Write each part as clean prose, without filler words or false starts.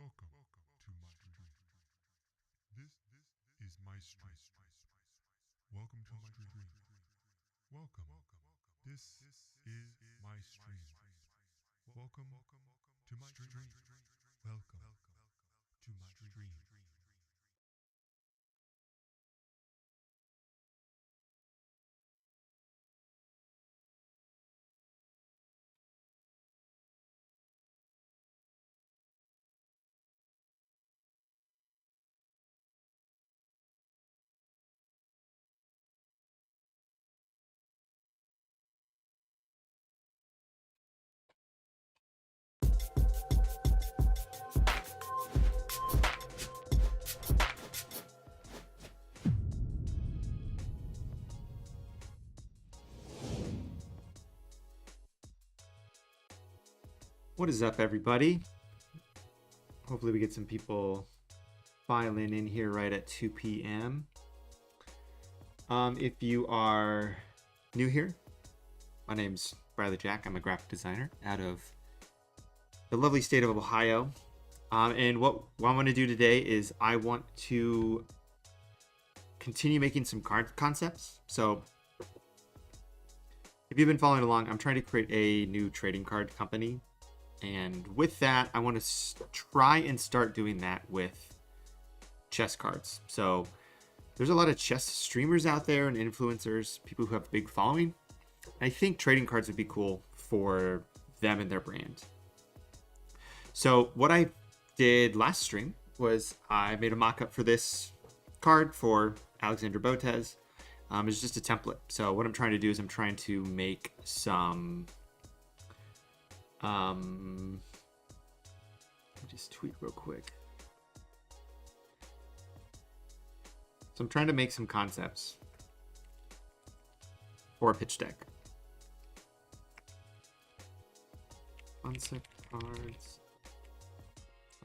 This is my stream. Welcome to my stream. Welcome. This is my stream. Welcome to my stream. Welcome to my stream. What is up, everybody? Hopefully we get some people filing in here right at 2 p.m. If you are new here, my name's Bradley Jack. I'm a graphic designer out of the lovely state of Ohio. And what I want to do today is I want to continue making some card concepts. So if you've been following along, I'm trying to create a new trading card company. And with that, I want to try and start doing that with chess cards. So there's a lot of chess streamers out there and influencers, people who have a big following. I think trading cards would be cool for them and their brand. So what I did last stream was I made a mock-up for this card for Alexander Botez. It's just a template. So what I'm trying to do is I'm trying to make some let me just tweet real quick. So I'm trying to make some concepts for a pitch deck. Concept cards.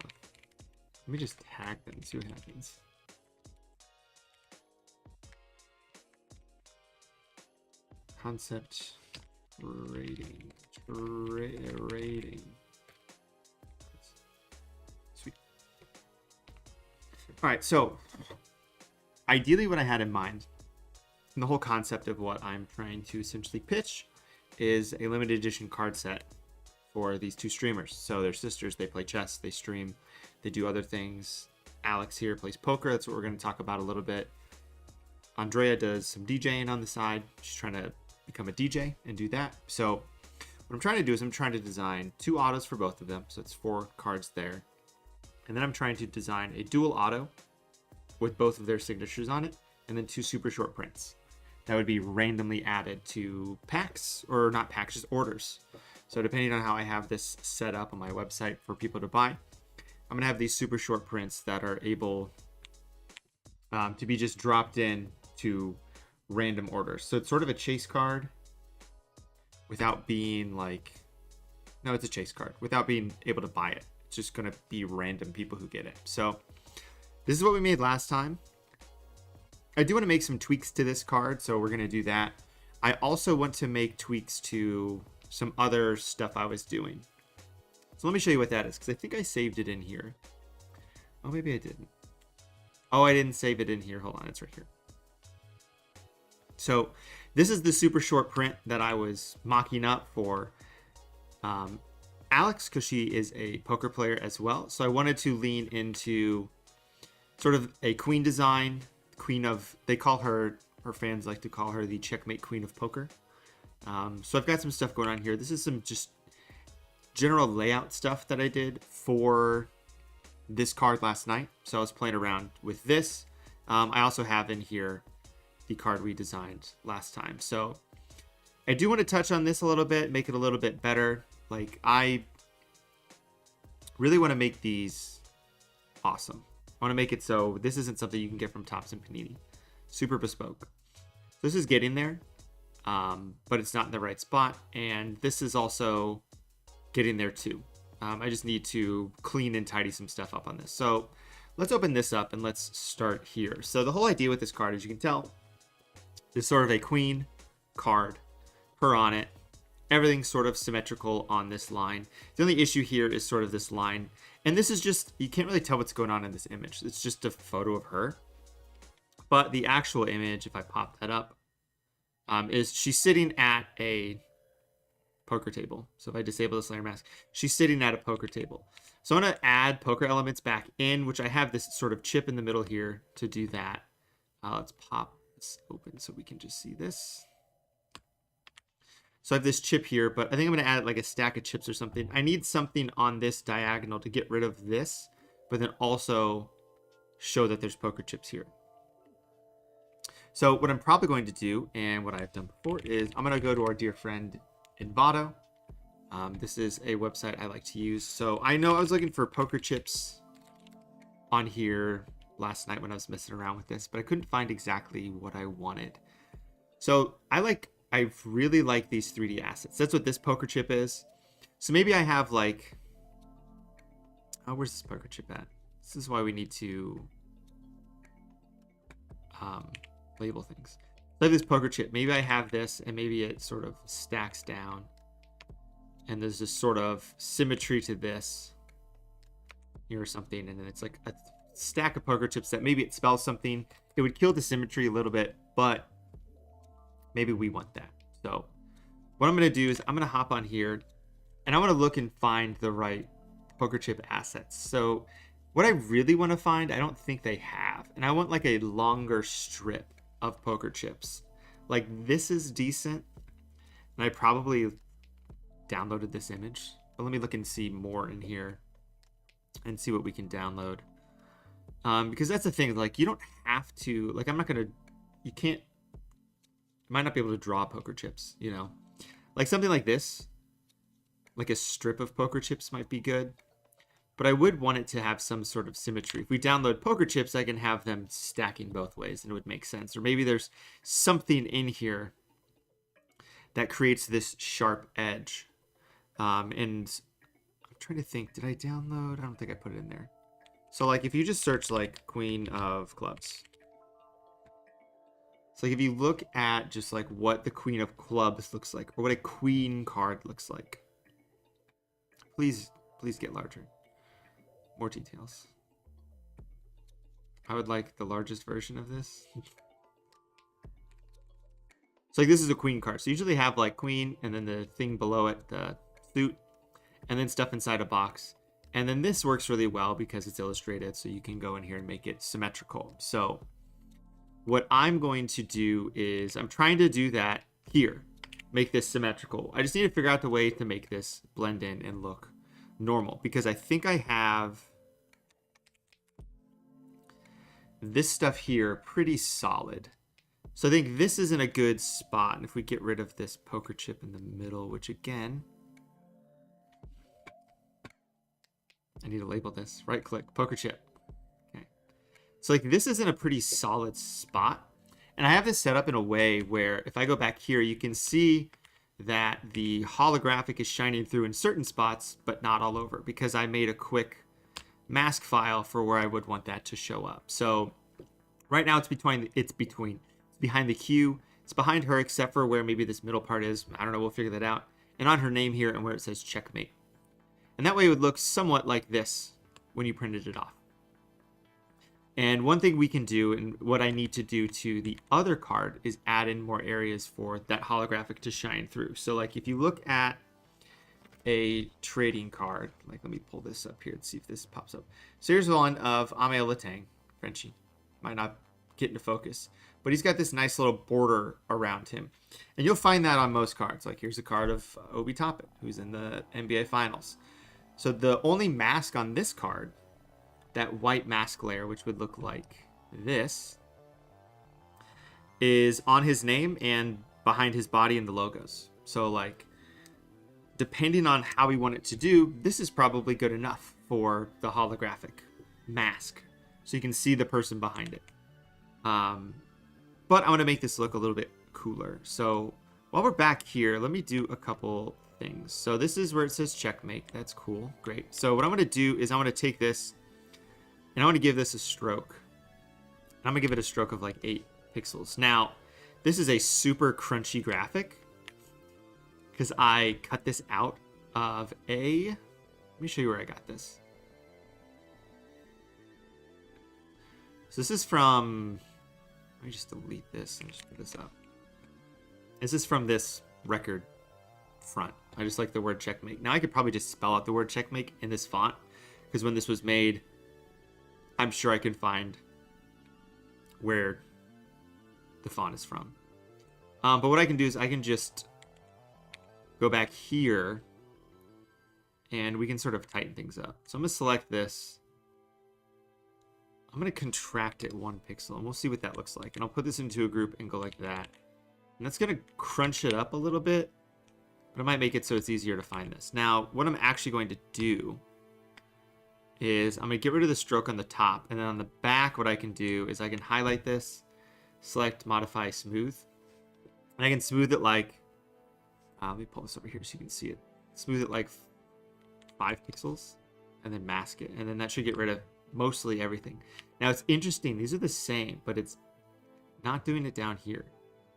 Let me just tag them and see what happens. Concept rating. Rating. Sweet. All right, so ideally what I had in mind, and the whole concept of what I'm trying to essentially pitch, is a limited edition card set for these two streamers. So they're sisters, they play chess, they stream, they do other things. Alex here plays poker, that's what we're going to talk about a little bit. Andrea does some DJing on the side. She's trying to become a DJ and do that. So what I'm trying to do is I'm trying to design two autos for both of them. So it's 4 cards there. And then I'm trying to design a dual auto with both of their signatures on it. And then 2 super short prints that would be randomly added to packs, or not packs, just orders. So depending on how I have this set up on my website for people to buy, I'm going to have these super short prints that are able to be just dropped in to random orders. So it's sort of a chase card without being like, no, it's a chase card without being able to buy it. It's just going to be random people who get it. So this is what we made last time. I do want to make some tweaks to this card, so we're going to do that. I also want to make tweaks to some other stuff I was doing. So let me show you what that is, because I think I saved it in here. Oh, maybe I didn't. Oh, I didn't save it in here. Hold on, it's right here. So this is the super short print that I was mocking up for Alex, because she is a poker player as well. So I wanted to lean into sort of a queen design, queen of, they call her fans like to call her the checkmate queen of poker. So I've got some stuff going on here. This is some just general layout stuff that I did for this card last night. So I was playing around with this. I also have in here the card we designed last time. So I do want to touch on this a little bit, make it a little bit better. Like, I really want to make these awesome. I want to make it so this isn't something you can get from Topps and Panini. Super bespoke. This is getting there, but it's not in the right spot. And this is also getting there too. I just need to clean and tidy some stuff up on this. So let's open this up and let's start here. So the whole idea with this card, as you can tell, is sort of a queen card, her on it, everything's sort of symmetrical on this line. The only issue here is sort of this line. And this is just, you can't really tell what's going on in this image. It's just a photo of her. But the actual image, if I pop that up, is she's sitting at a poker table. So if I disable this layer mask, she's sitting at a poker table. So I'm going to add poker elements back in, which I have this sort of chip in the middle here to do that. Let's pop this open so we can just see this. So I have this chip here, but I think I'm going to add like a stack of chips or something. I need something on this diagonal to get rid of this, but then also show that there's poker chips here. So what I'm probably going to do, and what I've done before, is I'm going to go to our dear friend Envato. This is a website I like to use. So I know I was looking for poker chips on here last night when I was messing around with this, but I couldn't find exactly what I wanted. So I really like these 3D assets. That's what this poker chip is. So maybe I have like, oh, where's this poker chip at? This is why we need to label things. So I have this poker chip. Maybe I have this and maybe it sort of stacks down. And there's this sort of symmetry to this here or something. And then it's like a stack of poker chips that maybe it spells something. It would kill the symmetry a little bit, but maybe we want that. So what I'm going to do is I'm going to hop on here and I want to look and find the right poker chip assets. So what I really want to find, I don't think they have. And I want like a longer strip of poker chips. Like this is decent. And I probably downloaded this image. But let me look and see more in here and see what we can download. Because that's the thing, like you don't have to, like I'm not going to, you can't, might not be able to draw poker chips, you know, like something like this, like a strip of poker chips might be good, but I would want it to have some sort of symmetry. If we download poker chips, I can have them stacking both ways and it would make sense. Or maybe there's something in here that creates this sharp edge. And I'm trying to think, did I download? I don't think I put it in there. So like if you just search like Queen of Clubs, so like if you look at just like what the Queen of Clubs looks like, or what a Queen card looks like, please get larger. More details. I would like the largest version of this. So like this is a Queen card. So you usually have like Queen and then the thing below it, the suit, and then stuff inside a box. And then this works really well because it's illustrated, so you can go in here and make it symmetrical. So what I'm going to do is I'm trying to do that here, make this symmetrical. I just need to figure out the way to make this blend in and look normal, because I think I have this stuff here pretty solid. So I think this is in a good spot. And if we get rid of this poker chip in the middle, which again, I need to label this. Right click, poker chip. Okay. So like this is in a pretty solid spot. And I have this set up in a way where if I go back here, you can see that the holographic is shining through in certain spots, but not all over, because I made a quick mask file for where I would want that to show up. So right now it's behind the Q. It's behind her, except for where maybe this middle part is. I don't know. We'll figure that out. And on her name here and where it says checkmate. And that way it would look somewhat like this when you printed it off. And one thing we can do, and what I need to do to the other card, is add in more areas for that holographic to shine through. So like if you look at a trading card, like let me pull this up here and see if this pops up. So here's one of Amel Letang, Frenchie. Might not get into focus, but he's got this nice little border around him. And you'll find that on most cards. Like here's a card of Obi Toppin, who's in the NBA Finals. So the only mask on this card, that white mask layer, which would look like this, is on his name and behind his body and the logos. So like, depending on how we want it to do, this is probably good enough for the holographic mask. So you can see the person behind it. But I want to make this look a little bit cooler. So while we're back here, let me do a couple things. So this is where it says checkmate. That's cool. Great. So what I'm going to do is I want to take this and I want to give this a stroke. And I'm going to give it a stroke of like 8 pixels. Now, this is a super crunchy graphic. because I cut this out of a, let me show you where I got this. So this is from, let me just delete this and just put this up. This is from this record front. I just like the word checkmate. Now I could probably just spell out the word checkmate in this font, because when this was made, I'm sure I can find where the font is from. But what I can do is I can just go back here and we can sort of tighten things up. So I'm going to select this. I'm going to contract it 1 pixel and we'll see what that looks like. And I'll put this into a group and go like that. And that's going to crunch it up a little bit, but it might make it so it's easier to find this. Now, what I'm actually going to do is I'm going to get rid of the stroke on the top, and then on the back what I can do is I can highlight this, select modify smooth, and I can smooth it like, let me pull this over here so you can see it. Smooth it like 5 pixels and then mask it, and then that should get rid of mostly everything. Now it's interesting, these are the same, but it's not doing it down here,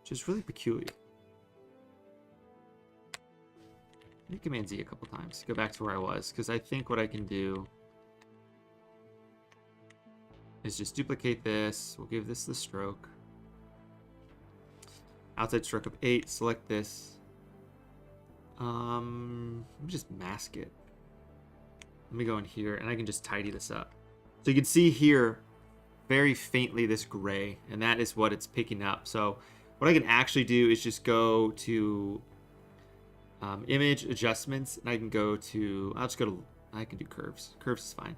which is really peculiar. Let me Command Z a couple times, go back to where I was, because I think what I can do is just duplicate this. We'll give this the stroke. Outside stroke of 8, select this. Let me just mask it. Let me go in here and I can just tidy this up. So you can see here very faintly this gray, and that is what it's picking up. So what I can actually do is just go to image adjustments, and I can go to, I can do curves. Curves is fine.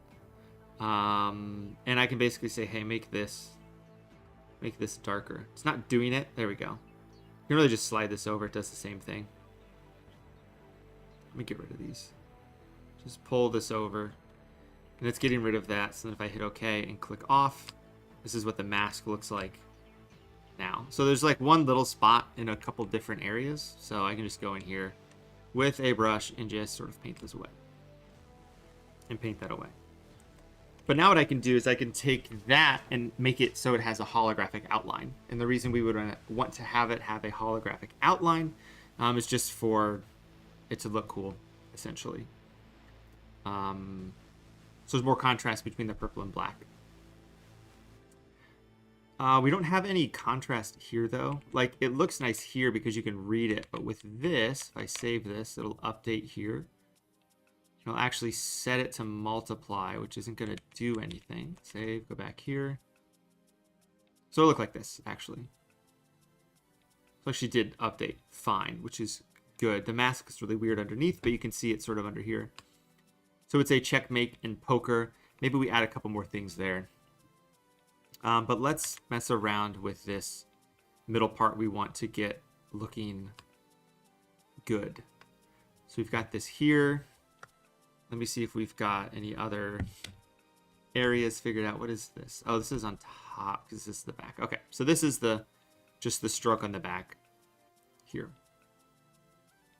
And I can basically say, hey, make this darker. It's not doing it. There we go. You can really just slide this over. It does the same thing. Let me get rid of these. Just pull this over, and it's getting rid of that. So then if I hit OK and click off, this is what the mask looks like now. So there's like one little spot in a couple different areas. So I can just go in here with a brush and just sort of paint this away and paint that away. But now what I can do is I can take that and make it so it has a holographic outline. And the reason we would want to have it have a holographic outline is just for it to look cool, essentially. So there's more contrast between the purple and black. We don't have any contrast here, though. Like, it looks nice here because you can read it. But with this, if I save this, it'll update here. It'll actually set it to multiply, which isn't going to do anything. Save, go back here. So it'll look like this, actually. So actually did update fine, which is good. The mask is really weird underneath, but you can see it sort of under here. So it's a checkmate and poker. Maybe we add a couple more things there. But let's mess around with this middle part we want to get looking good. So we've got this here. Let me see if we've got any other areas figured out. What is this? Oh, this is on top because this is the back. Okay, so this is just the stroke on the back here.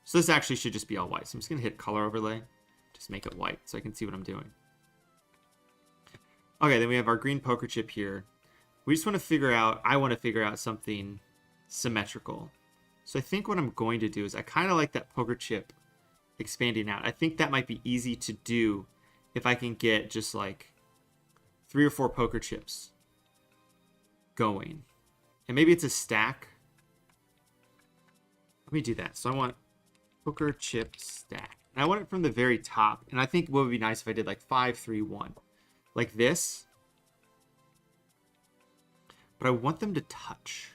So this actually should just be all white. So I'm just going to hit color overlay. Just make it white so I can see what I'm doing. Okay, then we have our green poker chip here. We just want to figure out, I want to figure out something symmetrical. So I think what I'm going to do is I kind of like that poker chip expanding out. I think that might be easy to do if I can get just like 3 or 4 poker chips going. And maybe it's a stack. Let me do that. So I want poker chip stack. And I want it from the very top. And I think what would be nice if I did like 5, 3, 1. Like this. But I want them to touch.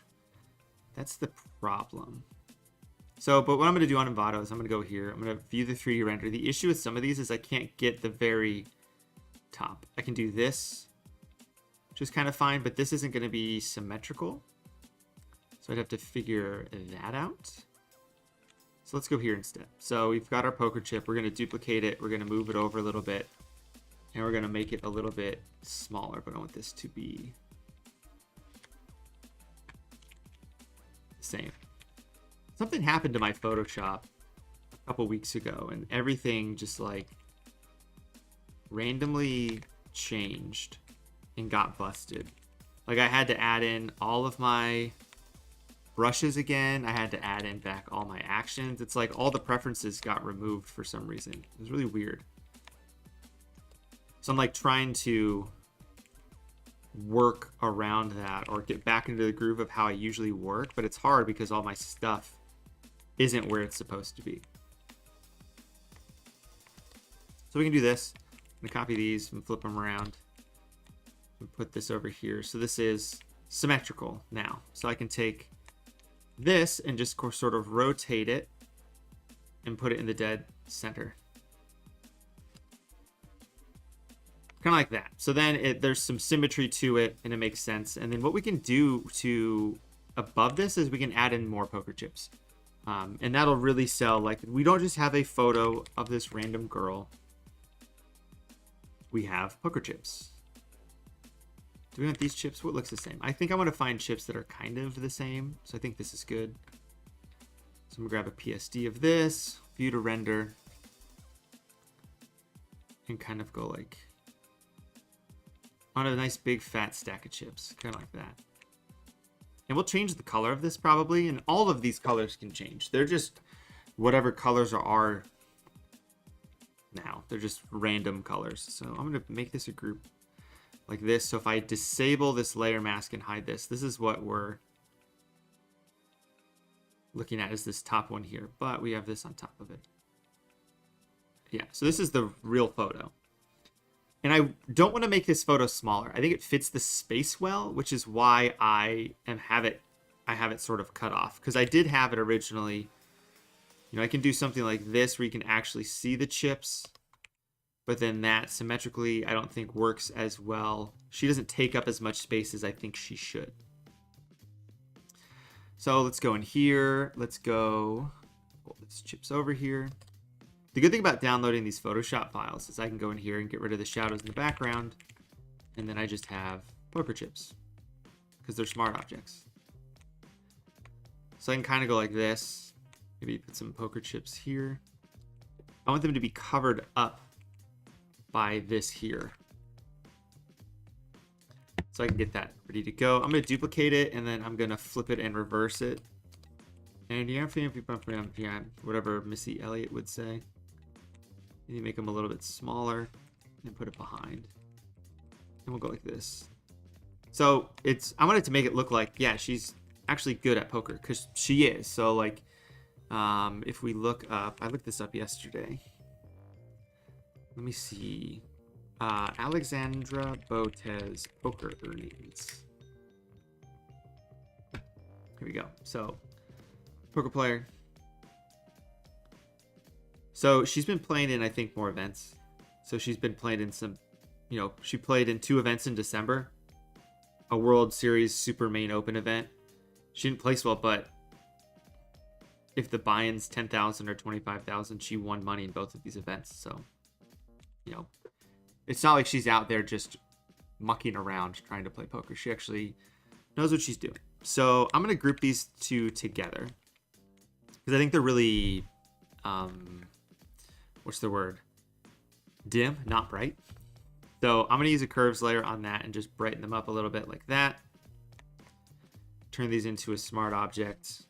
That's the problem. So, but what I'm going to do on Envato is I'm going to go here. I'm going to view the 3D render. The issue with some of these is I can't get the very top. I can do this, which is kind of fine, but this isn't going to be symmetrical. So I'd have to figure that out. So let's go here instead. So we've got our poker chip. We're going to duplicate it. We're going to move it over a little bit. And we're going to make it a little bit smaller, but I want this to be the same. Something happened to my Photoshop a couple weeks ago, and everything just like randomly changed and got busted. Like I had to add in all of my brushes again. I had to add in back all my actions. It's like all the preferences got removed for some reason. It was really weird. So I'm like trying to work around that or get back into the groove of how I usually work, but it's hard because all my stuff isn't where it's supposed to be. So we can do this. I'm gonna copy these and flip them around and put this over here. So this is symmetrical now. So I can take this and just sort of rotate it and put it in the dead center. Kind of like that. So then there's some symmetry to it and it makes sense. And then what we can do to above this is we can add in more poker chips. And that'll really sell. Like, we don't just have a photo of this random girl. We have poker chips. Do we want these chips? What looks the same? I think I want to find chips that are kind of the same. So I think this is good. So I'm gonna grab a PSD of this, view to render, and kind of go like on a nice big fat stack of chips, kind of like that. And we'll change the color of this probably, and all of these colors can change. They're just whatever colors are now. They're just random colors. So I'm gonna make this a group like this. So if I disable this layer mask and hide this, this is what we're looking at, is this top one here, but we have this on top of it. Yeah, so this is the real photo. And I don't want to make this photo smaller. I think it fits the space well, which is why I have it sort of cut off. Because I did have it originally. You know, I can do something like this where you can actually see the chips. But then that symmetrically, I don't think works as well. She doesn't take up as much space as I think she should. So let's go in here. Let's go pull this chips over here. The good thing about downloading these Photoshop files is I can go in here and get rid of the shadows in the background. And then I just have poker chips because they're smart objects. So I can kind of go like this. Maybe put some poker chips here. I want them to be covered up by this here. So I can get that ready to go. I'm going to duplicate it and then I'm going to flip it and reverse it. And whatever Missy Elliott would say. You make them a little bit smaller and put it behind. And we'll go like this. So I wanted to make it look like, yeah, she's actually good at poker because she is. So like, if we look up, I looked this up yesterday. Let me see. Alexandra Botez poker earnings. Here we go. So poker player. So she's been playing in, I think, more events. So she's been playing in some, you know, she played in 2 events in December. A World Series Super Main Open event. She didn't place well, but if the buy-in's 10,000 or 25,000, she won money in both of these events. So, you know, it's not like she's out there just mucking around trying to play poker. She actually knows what she's doing. So I'm going to group these two together because I think they're really, what's the word? Dim, not bright. So I'm going to use a curves layer on that and just brighten them up a little bit like that. Turn these into a smart object.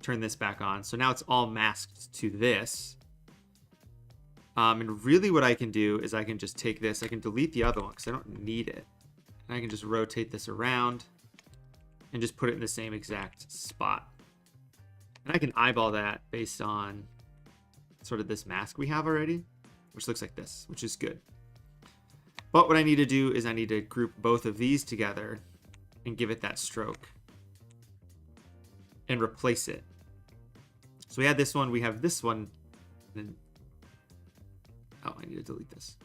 Turn this back on. So now it's all masked to this. And really what I can do is I can just take this. I can delete the other one because I don't need it. And I can just rotate this around and just put it in the same exact spot. And I can eyeball that based on sort of this mask we have already, which looks like this, which is good. But what I need to do is I need to group both of these together and give it that stroke and replace it. So we had this one, we have this one, and then, oh, I need to delete this.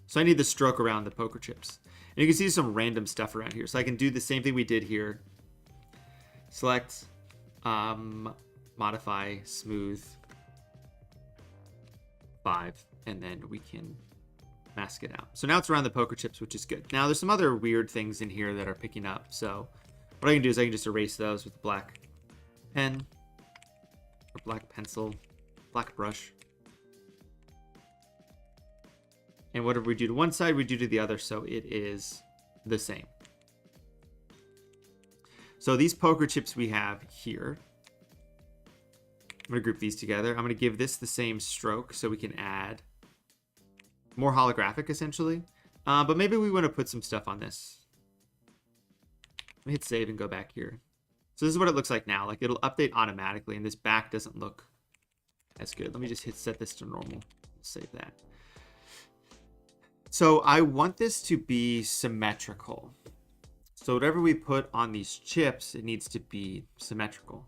So I need the stroke around the poker chips. And you can see some random stuff around here. So I can do the same thing we did here. Select, modify, smooth, 5, and then we can mask it out. So now it's around the poker chips, which is good. Now there's some other weird things in here that are picking up. So what I can do is I can just erase those with a black pen or black pencil, black brush. And whatever we do to one side, we do to the other, so it is the same. So these poker chips we have here, I'm going to group these together. I'm going to give this the same stroke so we can add more holographic essentially. But maybe we want to put some stuff on this. Let me hit save and go back here. So this is what it looks like now. Like it'll update automatically and this back doesn't look as good. Let me just set this to normal. Save that. So I want this to be symmetrical. So whatever we put on these chips, it needs to be symmetrical.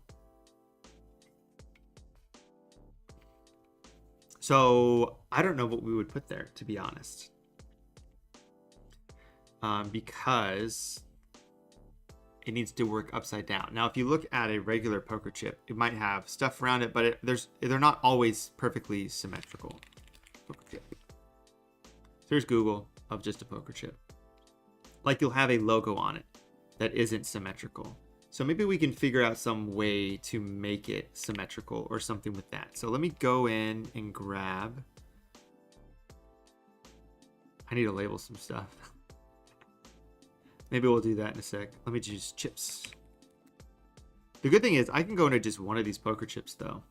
So I don't know what we would put there, to be honest. Because it needs to work upside down. Now, if you look at a regular poker chip, it might have stuff around it, but they're not always perfectly symmetrical. Poker chip. So here's Google of just a poker chip. Like you'll have a logo on it that isn't symmetrical. So maybe we can figure out some way to make it symmetrical or something with that. So let me go in and grab. I need to label some stuff. Maybe we'll do that in a sec. Let me choose chips. The good thing is I can go into just one of these poker chips though.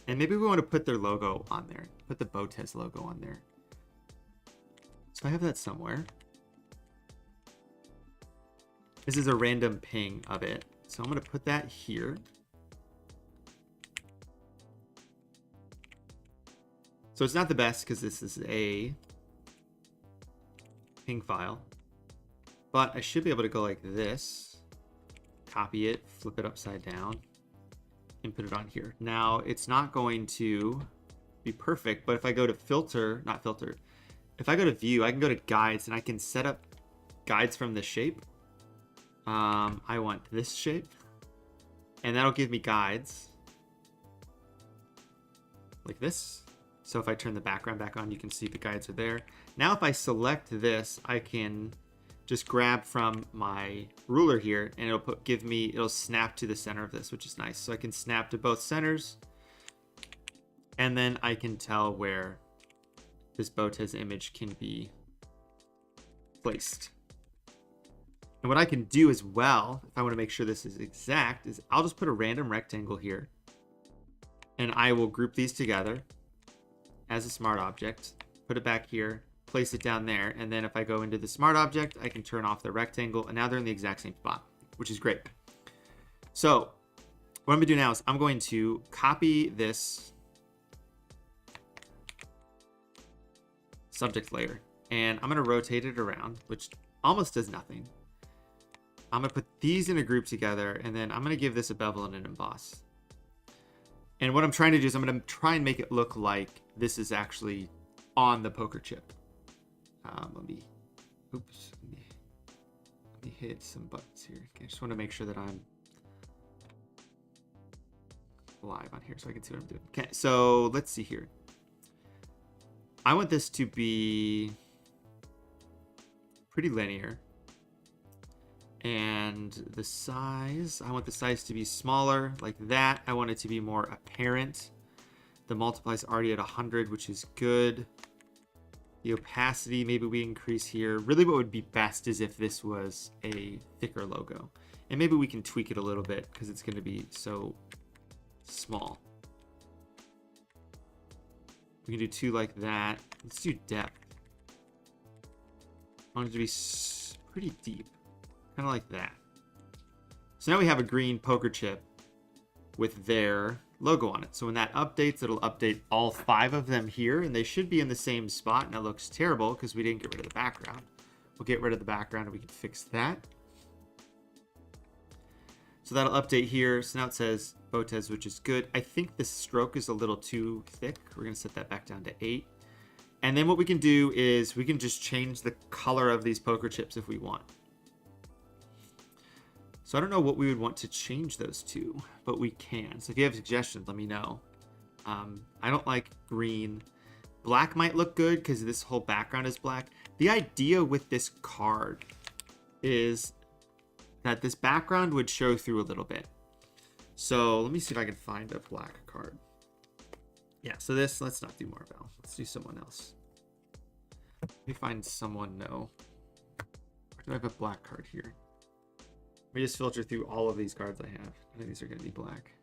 And maybe we want to put their logo on there. Put the Botez logo on there. So I have that somewhere. This is a random ping of it. So I'm going to put that here. So it's not the best because this is a ping file. But I should be able to go like this. Copy it, flip it upside down, and put it on here. Now, it's not going to be perfect, but if I go to filter, not filter, if I go to view, I can go to guides and I can set up guides from this shape. I want this shape, and that'll give me guides like this. So if I turn the background back on, you can see the guides are there. Now, if I select this, I can just grab from my ruler here and it'll snap to the center of this, which is nice. So I can snap to both centers and then I can tell where this Botez image can be placed. And what I can do as well, if I want to make sure this is exact, is I'll just put a random rectangle here and I will group these together as a smart object, put it back here, place it down there, and then if I go into the smart object, I can turn off the rectangle, and now they're in the exact same spot, which is great. So what I'm gonna do now is I'm going to copy this subject layer, and I'm gonna rotate it around, which almost does nothing. I'm gonna put these in a group together, and then I'm gonna give this a bevel and an emboss. And what I'm trying to do is I'm gonna try and make it look like this is actually on the poker chip. Let me hit some buttons here. Okay, I just want to make sure that I'm live on here so I can see what I'm doing. Okay, so let's see here. I want this to be pretty linear. And the size, I want the size to be smaller like that. I want it to be more apparent. The multiply is already at 100, which is good. The opacity, maybe we increase here. Really what would be best is if this was a thicker logo. And maybe we can tweak it a little bit because it's going to be so small. We can do 2 like that. Let's do depth. I want it to be pretty deep. Kind of like that. So now we have a green poker chip with their logo on it. So when that updates, it'll update all 5 of them here, and they should be in the same spot. And it looks terrible because we didn't get rid of the background. We'll get rid of the background and we can fix that. So that'll update here. So now it says Botez, which is good. I think the stroke is a little too thick. We're going to set that back down to 8. And then what we can do is we can just change the color of these poker chips if we want. So I don't know what we would want to change those to, but we can. So if you have suggestions, let me know. I don't like green. Black might look good because this whole background is black. The idea with this card is that this background would show through a little bit. So let me see if I can find a black card. Yeah, so this, let's not do Marvel. Let's do someone else. Let me find someone, no. Where do I have a black card here? Let me just filter through all of these cards I have. I think these are going to be black.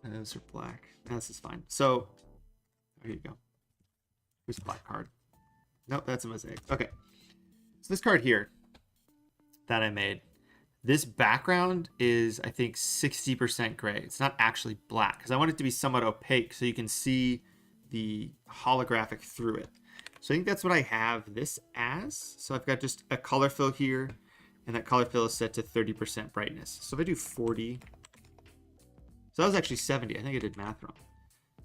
And those are black. This is fine. So, here you go. Here's a black card. Nope, that's a mosaic. Okay. So this card here that I made, this background is, I think, 60% gray. It's not actually black because I want it to be somewhat opaque so you can see the holographic through it. So I think that's what I have this as. So I've got just a color fill here, and that color fill is set to 30% brightness. So if I do 40, so that was actually 70. I think I did math wrong.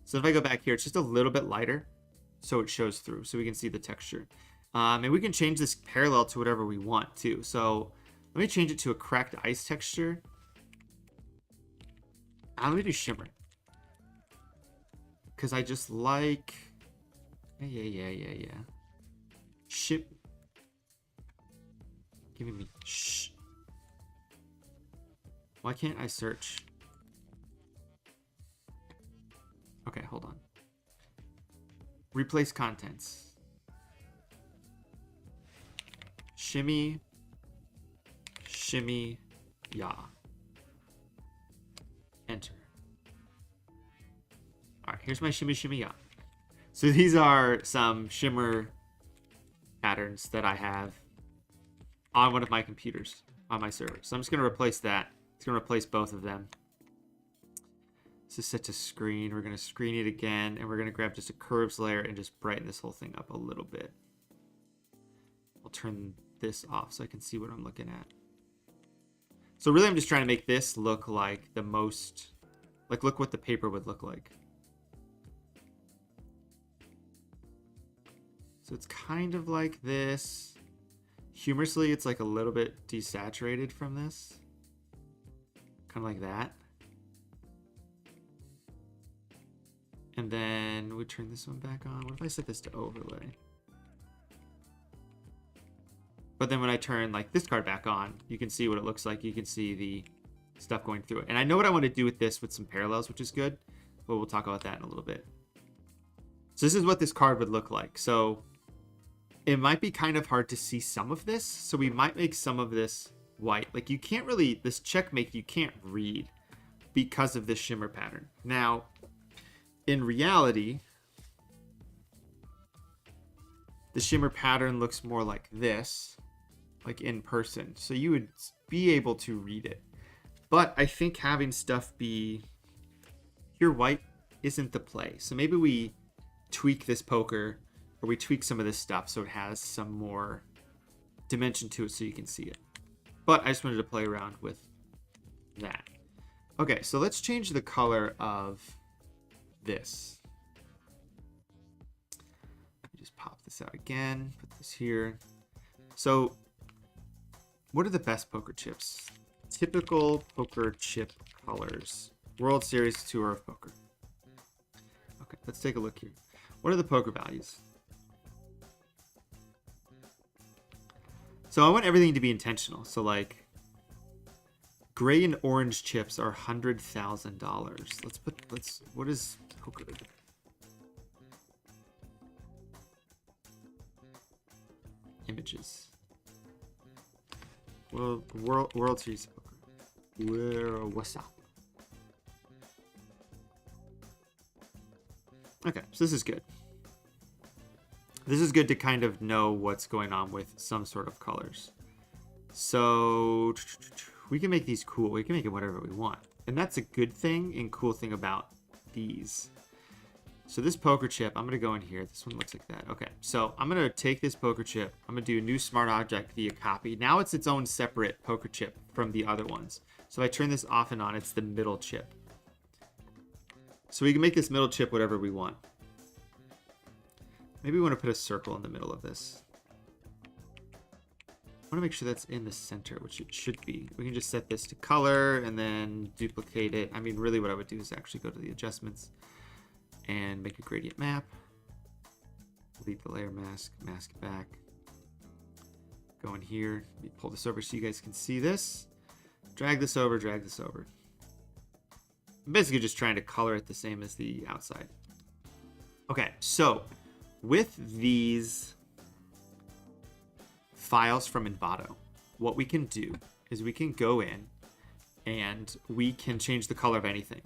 So if I go back here, it's just a little bit lighter, so it shows through, so we can see the texture. And we can change this parallel to whatever we want too. So let me change it to a cracked ice texture. Let me do shimmer. Because I just like... Yeah. Ship. Giving me... Shh. Why can't I search? Okay, hold on. Replace contents. Shimmy. Shimmy. Yeah. Enter. Alright, here's my shimmy, shimmy, yeah. So these are some shimmer patterns that I have on one of my computers, on my server. So I'm just going to replace that. It's going to replace both of them. This is set to screen. We're going to screen it again, and we're going to grab just a curves layer and just brighten this whole thing up a little bit. I'll turn this off so I can see what I'm looking at. So really I'm just trying to make this look like the most, like look what the paper would look like. So it's kind of like this. Humorously, it's like a little bit desaturated from this. Kind of like that. And then we turn this one back on. What if I set this to overlay? But then when I turn like this card back on, you can see what it looks like. You can see the stuff going through it. And I know what I want to do with this with some parallels, which is good. But we'll talk about that in a little bit. So this is what this card would look like. So it might be kind of hard to see some of this. So we might make some of this white. Like you can't really, this checkmate, you can't read because of this shimmer pattern. Now, in reality, the shimmer pattern looks more like this, like in person. So you would be able to read it. But I think having stuff be pure white isn't the play. So maybe we tweak this poker, or we tweak some of this stuff so it has some more dimension to it so you can see it. But I just wanted to play around with that. Okay, so let's change the color of this. Let me just pop this out again, put this here. So what are the best poker chips? Typical poker chip colors. World Series Tour of Poker. Okay, let's take a look here. What are the poker values? So I want everything to be intentional. So like gray and orange chips are $100,000. What is poker? Images. Well, World Series of Poker. What's up? Okay, so this is good. This is good to kind of know what's going on with some sort of colors. So we can make these cool. We can make it whatever we want. And that's a good thing and cool thing about these. So this poker chip, I'm going to go in here. This one looks like that. Okay, so I'm going to take this poker chip. I'm going to do a new smart object via copy. Now it's its own separate poker chip from the other ones. So if I turn this off and on, it's the middle chip. So we can make this middle chip whatever we want. Maybe we want to put a circle in the middle of this. I want to make sure that's in the center, which it should be. We can just set this to color and then duplicate it. I mean, really what I would do is actually go to the adjustments and make a gradient map. Delete the layer mask, mask it back. Go in here, let me pull this over so you guys can see this. Drag this over, drag this over. I'm basically just trying to color it the same as the outside. Okay, so with these files from Envato, what we can do is we can go in and we can change the color of anything.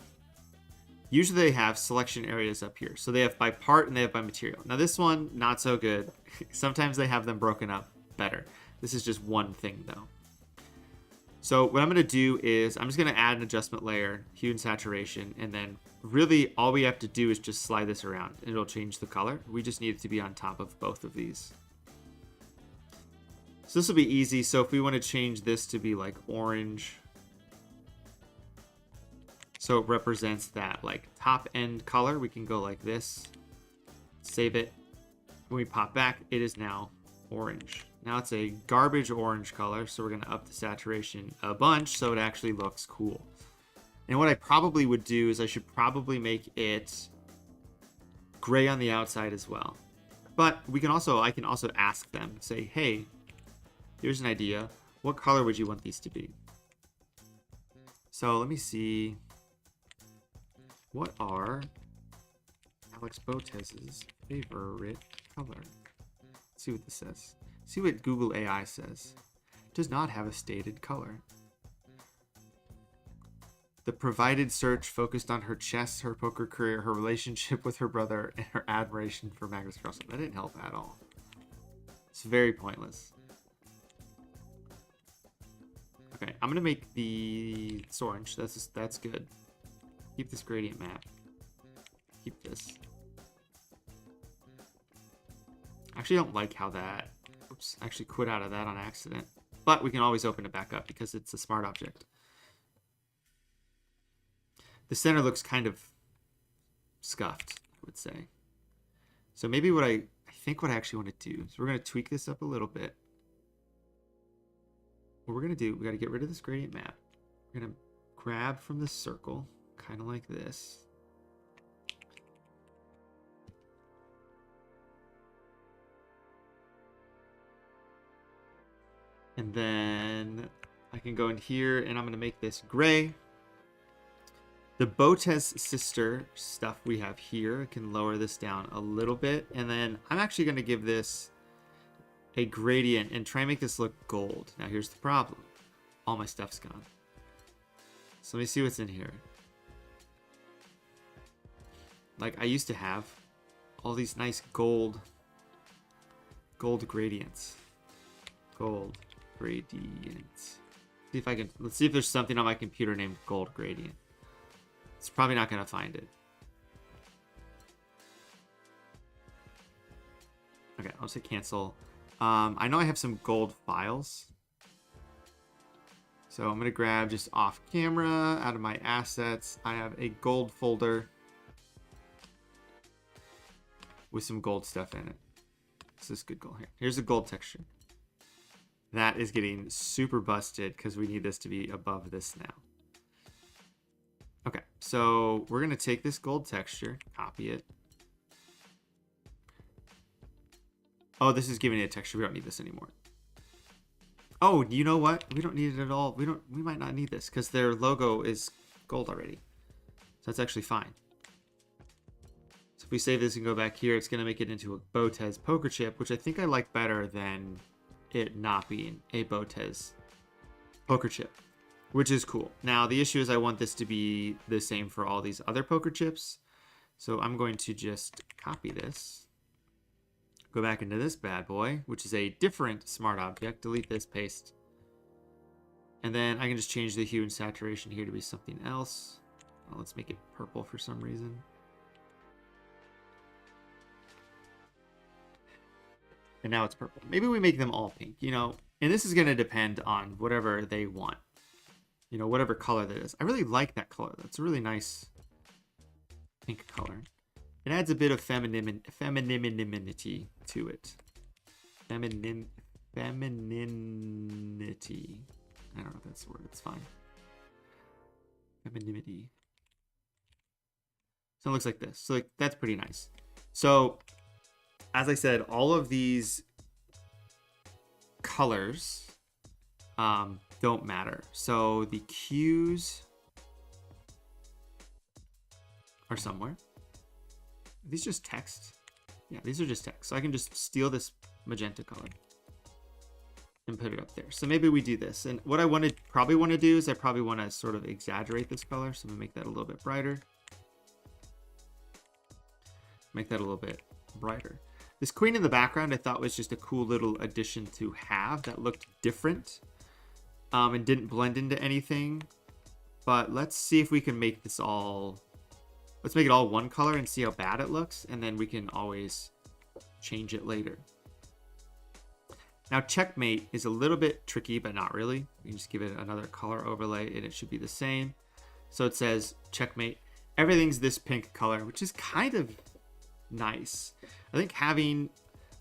Usually they have selection areas up here. So they have by part and they have by material. Now this one, not so good. Sometimes they have them broken up better. This is just one thing though. So what I'm going to do is I'm just going to add an adjustment layer, hue and saturation, and then really all we have to do is just slide this around and it'll change the color. We just need it to be on top of both of these. So this will be easy. So if we want to change this to be like orange, so it represents that like top end color, we can go like this, save it. When we pop back, it is now orange. Now it's a garbage orange color, so we're going to up the saturation a bunch so it actually looks cool. And what I probably would do is I should probably make it gray on the outside as well. But I can also ask them, say, hey, here's an idea. What color would you want these to be? So let me see. What are Alex Botez's favorite color? Let's see what this says. See what Google AI says. It does not have a stated color. The provided search focused on her chess, her poker career, her relationship with her brother, and her admiration for Magnus Carlsen. That didn't help at all. It's very pointless. Okay, I'm gonna make it's orange. That's good. Keep this gradient map. Keep this. Actually, I don't like how that. Oops, I actually quit out of that on accident. But we can always open it back up because it's a smart object. The center looks kind of scuffed, I would say. So maybe I think what I actually want to do is we're going to tweak this up a little bit. What we're going to do, we got to get rid of this gradient map. We're going to grab from this circle, kind of like this. And then I can go in here and I'm going to make this gray. The Botez sister stuff we have here, I can lower this down a little bit. And then I'm actually going to give this a gradient and try and make this look gold. Now here's the problem. All my stuff's gone. So let me see what's in here. Like I used to have all these nice gold gradients. Gold gradients. Let's see if there's something on my computer named gold gradient. It's probably not going to find it. Okay, I'll say cancel. I know I have some gold files. So I'm going to grab just off camera, out of my assets. I have a gold folder with some gold stuff in it. This is good gold here. Here's the gold texture. That is getting super busted because we need this to be above this now. Okay, so we're going to take this gold texture, copy it. Oh, this is giving it a texture. We don't need this anymore. Oh, you know what? We don't need it at all. We might not need this because their logo is gold already. So that's actually fine. So if we save this and go back here, it's going to make it into a Botez poker chip, which I think I like better than it not being a Botez poker chip, which is cool. Now, the issue is I want this to be the same for all these other poker chips. So I'm going to just copy this, go back into this bad boy, which is a different smart object, delete this, paste. And then I can just change the hue and saturation here to be something else. Well, let's make it purple for some reason. And now it's purple. Maybe we make them all pink, you know, and this is going to depend on whatever they want, you know, whatever color that is. I really like that color. That's a really nice pink color. It adds a bit of femininity to it. Femininity. I don't know if that's the word. It's fine. Femininity. So it looks like this. So like, that's pretty nice. So as I said, all of these colors don't matter. So the cues are somewhere. Are these just text? Yeah, these are just text. So I can just steal this magenta color. and put it up there. So maybe we do this. And what I probably want to do is I probably want to sort of exaggerate this color. So I'm gonna make that a little bit brighter. Make that a little bit brighter. This queen in the background I thought was just a cool little addition to have that looked different and didn't blend into anything. But let's see if we can make this all... Let's make it all one color and see how bad it looks. And then we can always change it later. Now, checkmate is a little bit tricky, but not really. You can just give it another color overlay and it should be the same. So it says checkmate. Everything's this pink color, which is kind of nice. I think having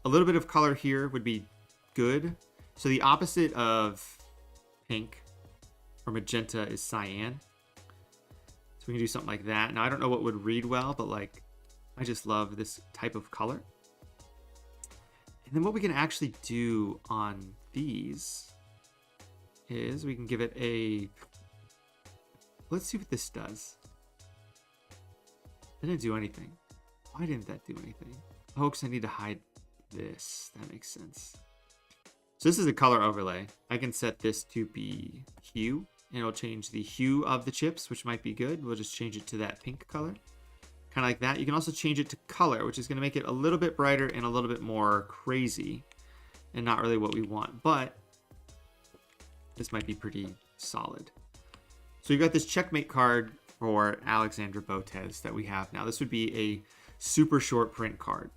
a little bit of color here would be good. So the opposite of pink or magenta is cyan. So we can do something like that. Now, I don't know what would read well, but like, I just love this type of color. And then what we can actually do on these is we can give it a... Let's see what this does. It didn't do anything. Why didn't that do anything? Oh, because I need to hide this. That makes sense. So this is a color overlay. I can set this to be hue, and it'll change the hue of the chips, which might be good. We'll just change it to that pink color. Kind of like that. You can also change it to color, which is going to make it a little bit brighter and a little bit more crazy, and not really what we want. But this might be pretty solid. So you've got this checkmate card for Alexandra Botez that we have now. This would be a super short print card.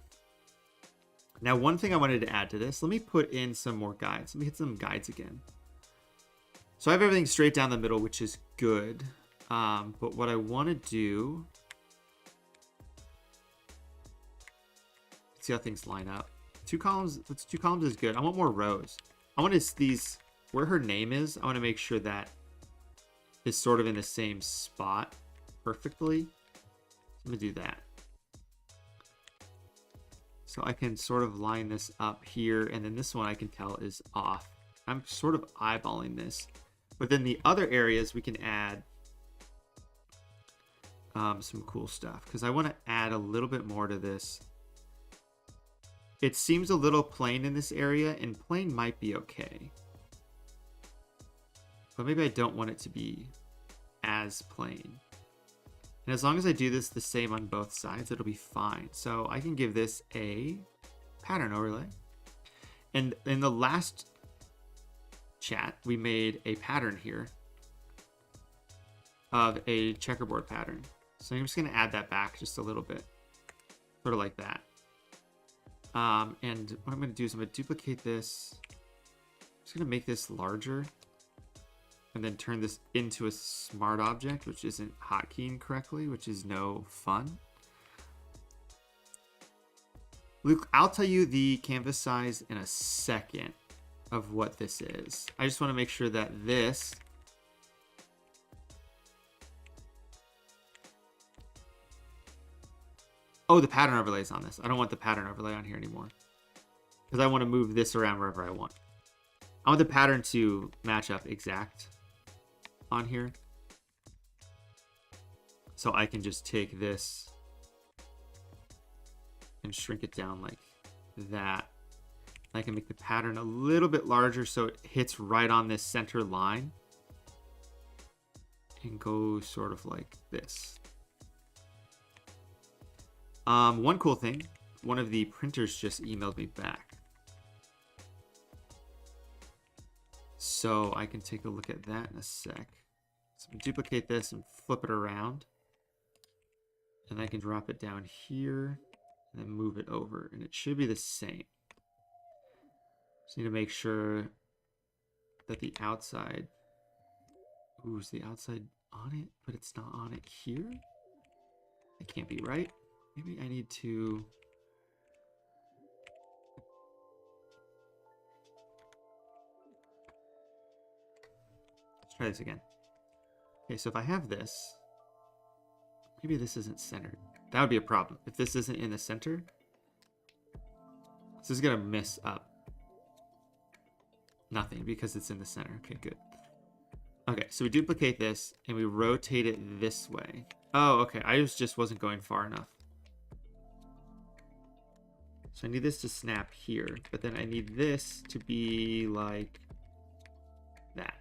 Now, one thing I wanted to add to this, let me put in some more guides. Let me hit some guides again. So I have everything straight down the middle, which is good. But what I want to do, let's see how things line up. 2 columns, 2 columns is good. I want more rows. I want these, where her name is, I want to make sure that is sort of in the same spot perfectly. So I'm going to do that. So I can sort of line this up here, and then this one I can tell is off. I'm sort of eyeballing this. But then the other areas we can add some cool stuff, because I want to add a little bit more to this. It seems a little plain in this area, and plain might be okay. But maybe I don't want it to be as plain. And as long as I do this the same on both sides, it'll be fine. So I can give this a pattern overlay. And in the last chat, we made a pattern here of a checkerboard pattern. So I'm just going to add that back just a little bit, sort of like that. And what I'm going to do is I'm going to duplicate this. I'm just going to make this larger. And then turn this into a smart object, which isn't hotkeying correctly, which is no fun. Luke, I'll tell you the canvas size in a second of what this is. I just want to make sure that this oh, the pattern overlay is on this. I don't want the pattern overlay on here anymore, because I want to move this around wherever I want. I want the pattern to match up exact on here. So I can just take this and shrink it down like that. I can make the pattern a little bit larger so it hits right on this center line and go sort of like this. One cool thing, one of the printers just emailed me back. So I can take a look at that in a sec. So duplicate this and flip it around. And I can drop it down here and then move it over. And it should be the same. Just need to make sure that the outside... Ooh, is the outside on it? But it's not on it here? That can't be right. Maybe I need to... Let's try this again. Okay, so if I have this, maybe this isn't centered. That would be a problem. If this isn't in the center, this is gonna mess up nothing because it's in the center. Okay, good. Okay, so we duplicate this and we rotate it this way. Oh, okay, I just wasn't going far enough. So I need this to snap here, but then I need this to be like that.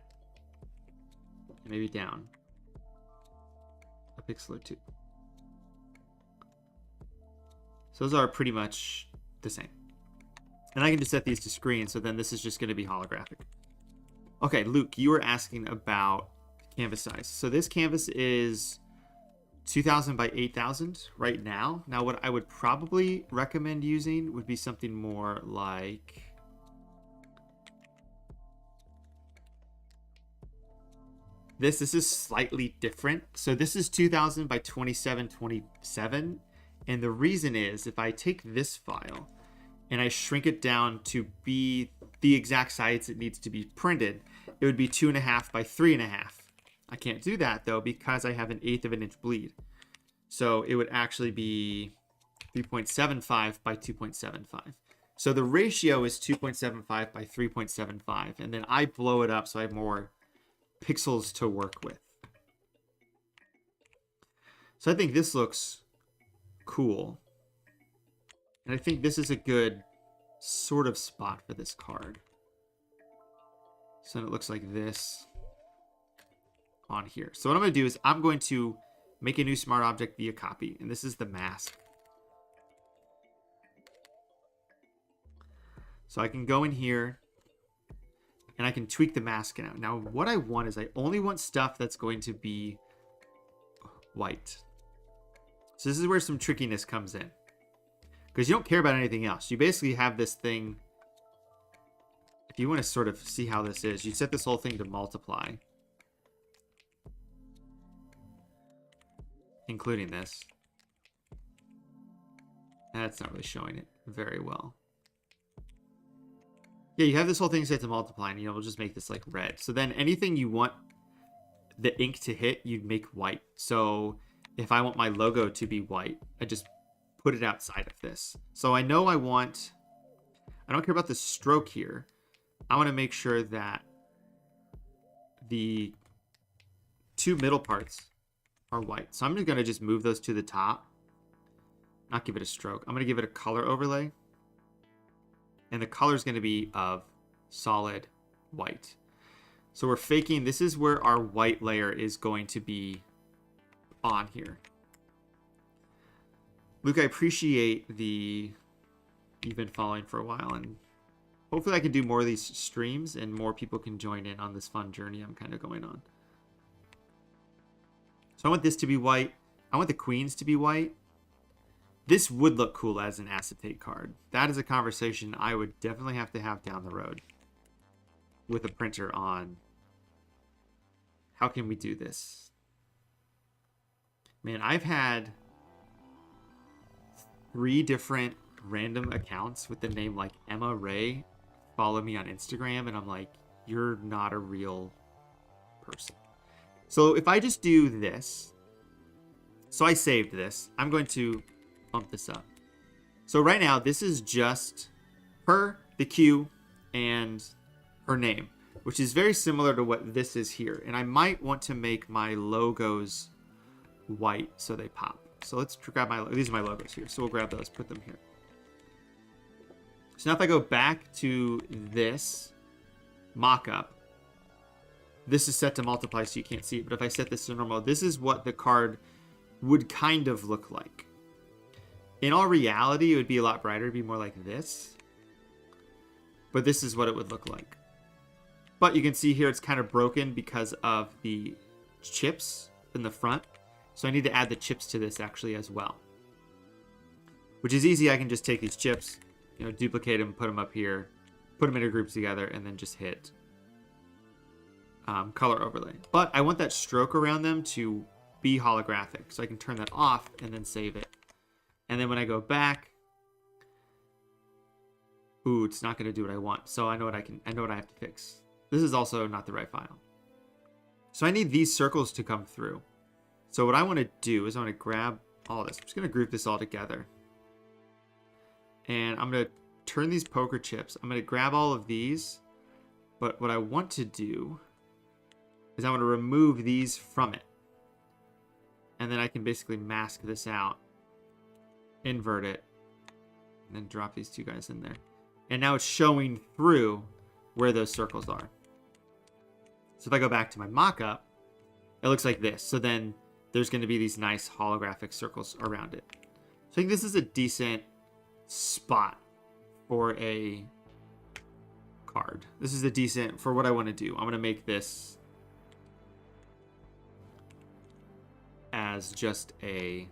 Maybe down a pixel or two. So those are pretty much the same. And I can just set these to screen, so then this is just going to be holographic. Okay, Luke, you were asking about canvas size. So this canvas is 2000 by 8000 right now. Now what I would probably recommend using would be something more like this. This is slightly different. So this is 2000 by 2727. And the reason is if I take this file and I shrink it down to be the exact size it needs to be printed, it would be 2.5 by 3.5. I can't do that though because I have 1/8 of an inch bleed. So it would actually be 3.75 by 2.75. So the ratio is 2.75 by 3.75. And then I blow it up so I have more pixels to work with. So I think this looks cool. And I think this is a good sort of spot for this card. So it looks like this on here. So what I'm going to do is I'm going to make a new smart object via copy. And this is the mask. So I can go in here and I can tweak the mask now. Now what I want is I only want stuff that's going to be white. So this is where some trickiness comes in. Because you don't care about anything else. You basically have this thing. If you want to sort of see how this is, you set this whole thing to multiply. Including this. That's not really showing it very well. Yeah, you have this whole thing set to multiply, and we'll just make this like red. So then anything you want the ink to hit, you'd make white. So if I want my logo to be white, I just put it outside of this. So I know I don't care about the stroke here. I want to make sure that the two middle parts are white. So I'm going to just move those to the top. Not give it a stroke. I'm going to give it a color overlay. And the color is going to be of solid white. So we're faking, this is where our white layer is going to be on here. Luke, I appreciate you've been following for a while, and hopefully I can do more of these streams and more people can join in on this fun journey I'm kind of going on. So I want this to be white. I want the queens to be white. This would look cool as an acetate card. That is a conversation I would definitely have to have down the road with a printer on how can we do this. Man, I've had 3 different random accounts with the name like Emma Ray follow me on Instagram, and I'm like, you're not a real person. So if I just do this, so I saved this, I'm going to bump this up. So right now, this is just her, the Q, and her name, which is very similar to what this is here. And I might want to make my logos white so they pop. So let's grab these are my logos here. So we'll grab those, put them here. So now if I go back to this mock-up, this is set to multiply so you can't see it. But if I set this to normal, this is what the card would kind of look like. In all reality, it would be a lot brighter. It'd be more like this. But this is what it would look like. But you can see here it's kind of broken because of the chips in the front. So I need to add the chips to this actually as well. Which is easy. I can just take these chips, duplicate them, put them up here, put them in a group together, and then just hit color overlay. But I want that stroke around them to be holographic. So I can turn that off and then save it. And then when I go back, ooh, it's not going to do what I want. So I know what I have to fix. This is also not the right file. So I need these circles to come through. So what I want to do is I want to grab all this. I'm just going to group this all together. And I'm going to turn these poker chips. I'm going to grab all of these. But what I want to do is I want to remove these from it. And then I can basically mask this out, invert it, And then drop these two guys in there. And now it's showing through where those circles are. So if I go back to my mock-up, it looks like this. So then there's going to be these nice holographic circles around it. So I think this is a decent spot for a card. This is a decent, for what I want to do. I'm going to make this as just a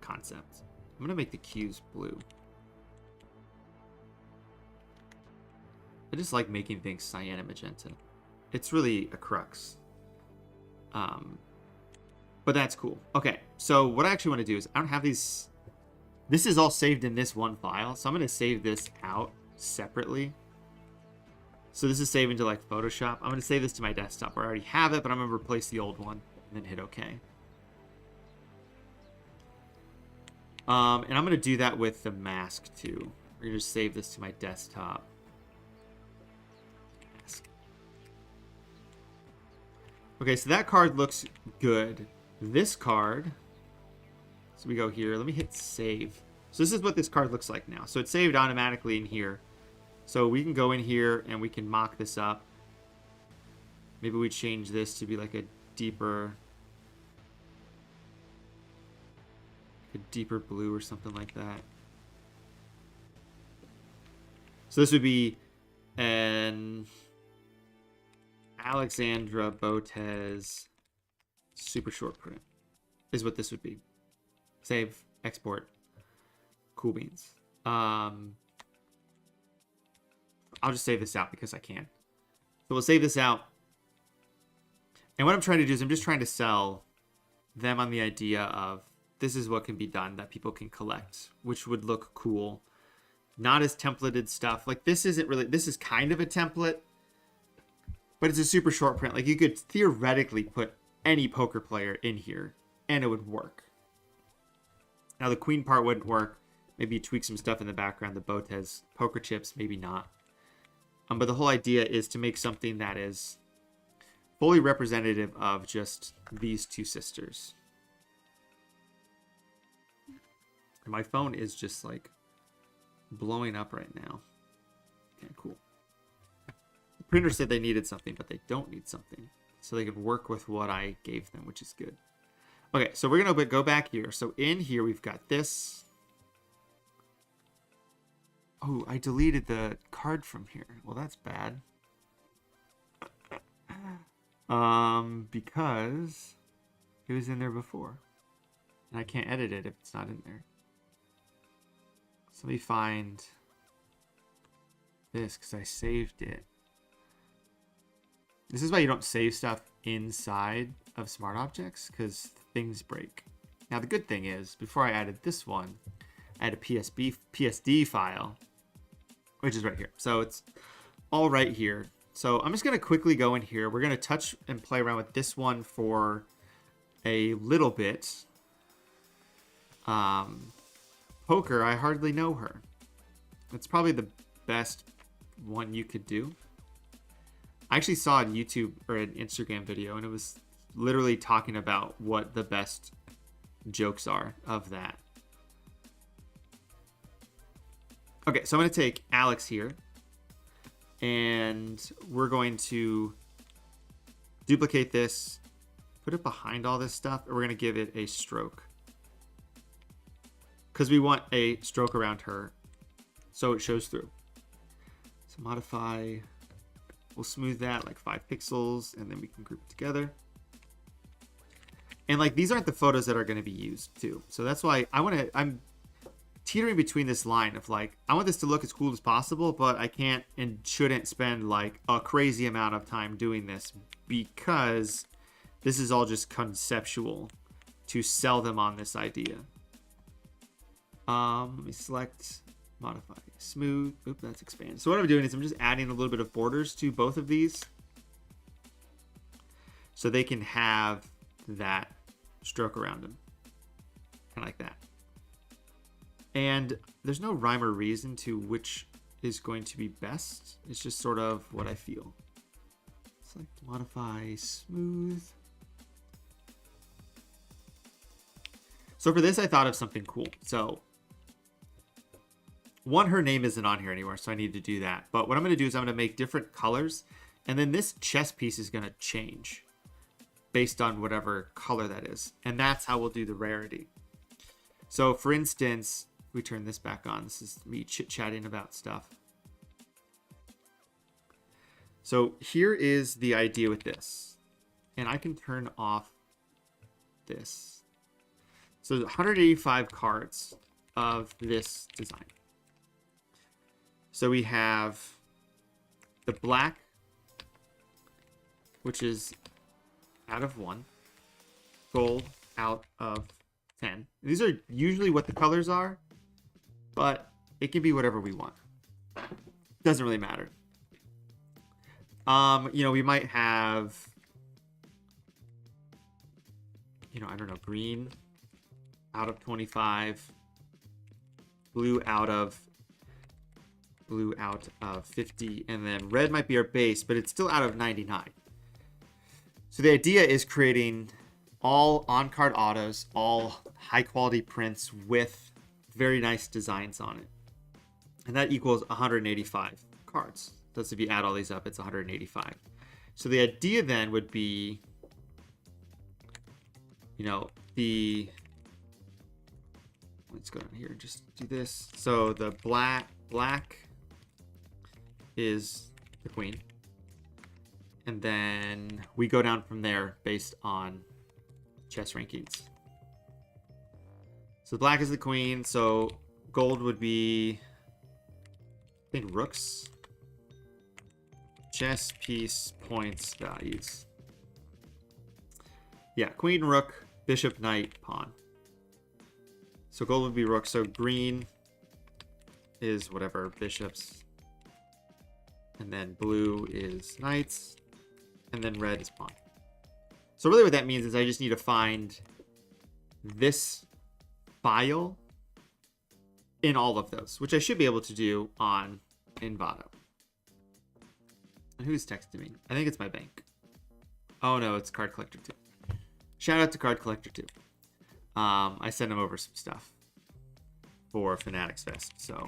concept. I'm going to make the cues blue. I just like making things cyan and magenta. It's really a crux. But that's cool. Okay, so what I actually want to do is, I don't have these... This is all saved in this one file, so I'm going to save this out separately. So this is saving to like Photoshop. I'm going to save this to my desktop where I already have it, but I'm going to replace the old one and then hit OK. And I'm going to do that with the mask too. We're going to just save this to my desktop. Mask. Okay, so that card looks good. This card, so we go here. Let me hit save. So this is what this card looks like now. So it's saved automatically in here. So we can go in here and we can mock this up. Maybe we change this to be like a deeper blue or something like that. So this would be an Alexandra Botez super short print is what this would be. Save, export, cool beans. I'll just save this out because I can. So we'll save this out. And what I'm trying to do is I'm just trying to sell them on the idea of this is what can be done that people can collect, which would look cool. Not as templated stuff. Like this isn't really, this is kind of a template, but it's a super short print. Like you could theoretically put any poker player in here and it would work. Now the queen part wouldn't work. Maybe you tweak some stuff in the background. The Botez poker chips, maybe not. But the whole idea is to make something that is fully representative of just these two sisters. And my phone is just like blowing up right now. Okay, cool. The printer said they needed something, but they don't need something. So they can work with what I gave them, which is good. Okay, so we're going to go back here. So in here, we've got this. Oh, I deleted the card from here. Well, that's bad. Because it was in there before. And I can't edit it if it's not in there. So let me find this because I saved it. This is why you don't save stuff inside of Smart Objects, because things break. Now the good thing is, before I added this one, I had a PSD file, which is right here. So it's all right here. So I'm just going to quickly go in here. We're going to touch and play around with this one for a little bit. Poker, I hardly know her. That's probably the best one you could do. I actually saw a YouTube or an Instagram video, and it was literally talking about what the best jokes are of that. Okay, so I'm going to take Alex here, and we're going to duplicate this, put it behind all this stuff, and we're going to give it a stroke. Because we want a stroke around her so it shows through. So modify, we'll smooth that like 5 pixels, and then we can group it together. And like these aren't the photos that are going to be used too. So that's why I'm teetering between this line of like, I want this to look as cool as possible, but I can't and shouldn't spend like a crazy amount of time doing this because this is all just conceptual to sell them on this idea. Let me select, modify, smooth. Oop, that's expanded. So what I'm doing is I'm just adding a little bit of borders to both of these so they can have that stroke around them. Kind of like that. And there's no rhyme or reason to which is going to be best. It's just sort of what I feel. Select, modify, smooth. So for this, I thought of something cool. So one, her name isn't on here anywhere, so I need to do that. But what I'm going to do is I'm going to make different colors, and then this chess piece is going to change based on whatever color that is. And that's how we'll do the rarity. So for instance, we turn this back on. This is me chit-chatting about stuff. So here is the idea with this. And I can turn off this. So 185 cards of this design. So we have the black, which is out of 1. Gold out of 10. These are usually what the colors are, but it can be whatever we want. Doesn't really matter. We might have, I don't know, green out of 25, blue out of 50, and then red might be our base, but it's still out of 99. So the idea is creating all on-card autos, all high-quality prints with very nice designs on it. And that equals 185 cards. That's if you add all these up, it's 185. So the idea then would be, let's go down here and just do this. So the black is the queen. And then we go down from there based on chess rankings. So black is the queen. So gold would be, I think, rooks. Chess piece points values. Yeah, queen, rook, bishop, knight, pawn. So gold would be rook. So green is whatever, bishops. And then blue is knights. And then red is pawn. So really what that means is I just need to find this file in all of those, which I should be able to do on Envato. And who's texting me? I think it's my bank. Oh no, it's Card Collector 2. Shout out to Card Collector 2. I sent him over some stuff for Fanatics Fest, so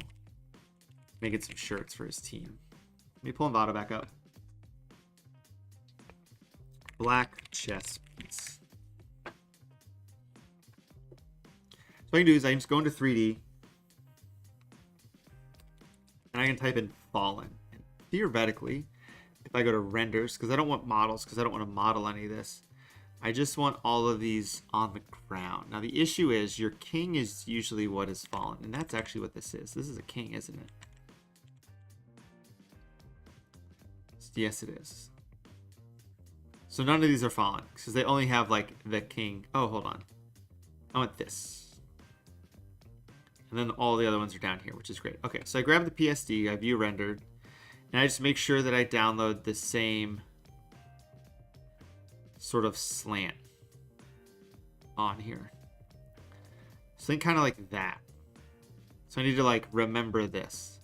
making some shirts for his team. Let me pull Envato back up. Black chess piece. So what I can do is I can just go into 3D and I can type in fallen. And theoretically, if I go to renders, because I don't want models, because I don't want to model any of this, I just want all of these on the ground. Now the issue is your king is usually what is fallen, and that's actually what this is. This is a king, isn't it? Yes, it is. So none of these are fallen because they only have like the king. Oh, hold on. I want this. And then all the other ones are down here, which is great. Okay, so I grab the PSD, I view rendered, and I just make sure that I download the same sort of slant on here. So think kind of like that. So I need to like remember this.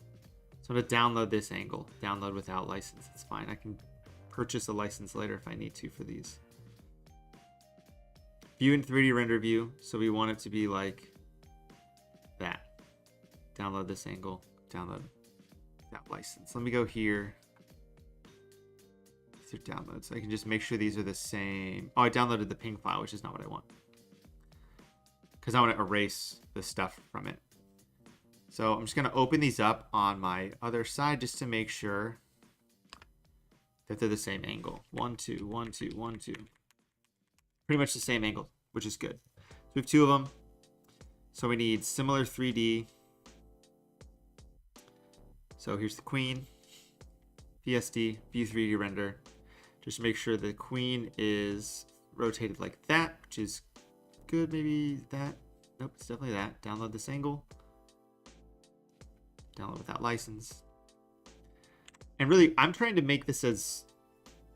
So I'm going to download this angle. Download without license. It's fine. I can purchase a license later if I need to for these. View in 3D render view. So we want it to be like that. Download this angle. Download that license. Let me go here. These are downloads. So I can just make sure these are the same. Oh, I downloaded the ping file, which is not what I want. Because I want to erase the stuff from it. So I'm just going to open these up on my other side just to make sure that they're the same angle. 1, 2, 1, 2, 1, 2. Pretty much the same angle, which is good. So we have 2 of them. So we need similar 3D. So here's the queen. PSD, view 3D render. Just make sure the queen is rotated like that, which is good. Maybe that. Nope, it's definitely that. Download this angle. Download without license. And really, I'm trying to make this as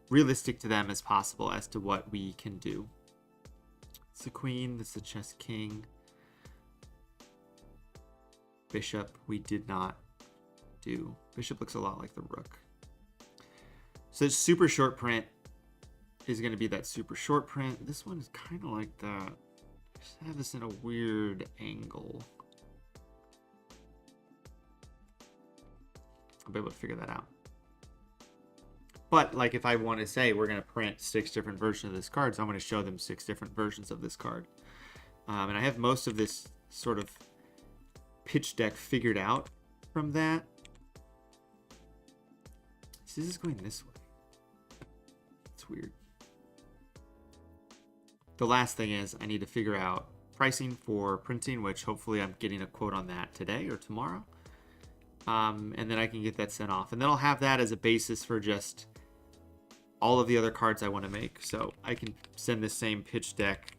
realistic to them as possible as to what we can do. It's the queen, this is the chess king. Bishop, we did not do. Bishop looks a lot like the rook. So the super short print is going to be that super short print. This one is kind of like that. Just have this in a weird angle. I'll be able to figure that out. But like if I want to say we're going to print 6 different versions of this card, so I'm going to show them 6 different versions of this card. And I have most of this sort of pitch deck figured out from that. This is going this way. It's weird. The last thing is I need to figure out pricing for printing, which hopefully I'm getting a quote on that today or tomorrow. And then I can get that sent off. And then I'll have that as a basis for just all of the other cards I want to make. So I can send this same pitch deck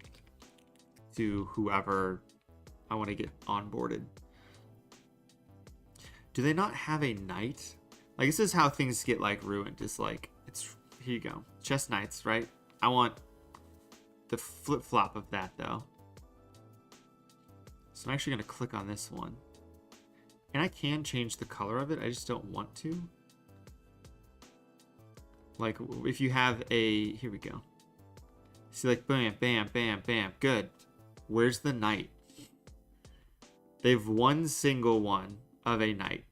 to whoever I want to get onboarded. Do they not have a knight? Like, this is how things get like ruined. It's like, it's, here you go. Chess knights, right? I want the flip-flop of that though. So I'm actually going to click on this one. And I can change the color of it. I just don't want to. Like, if you have a... Here we go. See, like, bam, bam, bam, bam. Good. Where's the knight? They've one single one of a knight.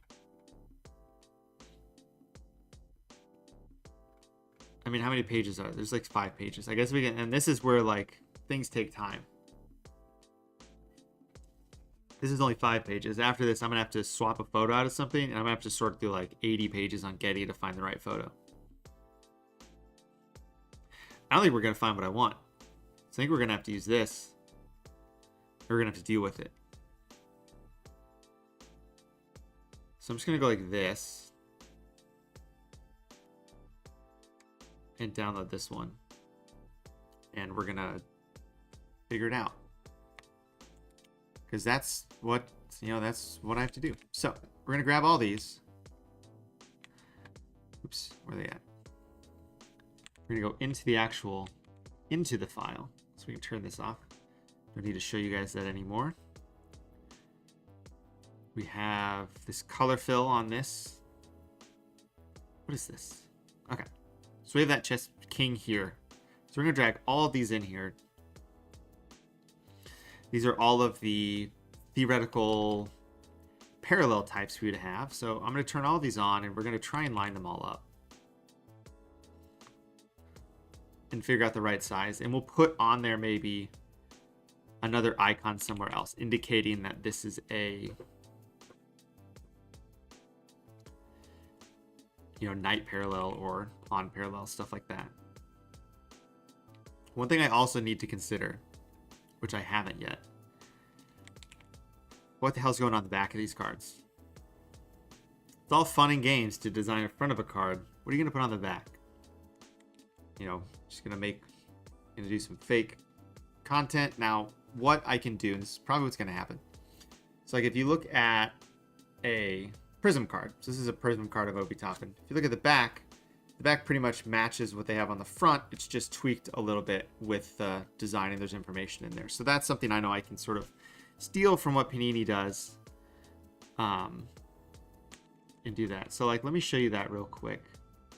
I mean, how many pages are there? There's like 5 pages. I guess we can... And this is where, like, things take time. This is only 5 pages. After this, I'm going to have to swap a photo out of something, and I'm going to have to sort through like 80 pages on Getty to find the right photo. I don't think we're going to find what I want. So I think we're going to have to use this. We're going to have to deal with it. So I'm just going to go like this. And download this one. And we're going to figure it out. Because that's what, that's what I have to do. So we're going to grab all these. Oops, where are they at? We're going to go into the file. So we can turn this off. Don't need to show you guys that anymore. We have this color fill on this. What is this? Okay. So we have that chess king here. So we're going to drag all of these in here. These are all of the theoretical parallel types for you to have. So I'm going to turn all these on, and we're going to try and line them all up. And figure out the right size. And we'll put on there maybe another icon somewhere else, indicating that this is a, knight parallel or pawn parallel, stuff like that. One thing I also need to consider, which I haven't yet. What the hell's going on the back of these cards? It's all fun and games to design in front of a card. What are you going to put on the back? Just going to do some fake content. Now, what I can do, and this is probably what's going to happen. So, like, if you look at a Prism card. So this is a Prism card of Obi-Toppin. If you look at the back pretty much matches what they have on the front. It's just tweaked a little bit with the design, and there's information in there. So that's something I know I can sort of steal from what Panini does and do that. So, like, let me show you that real quick.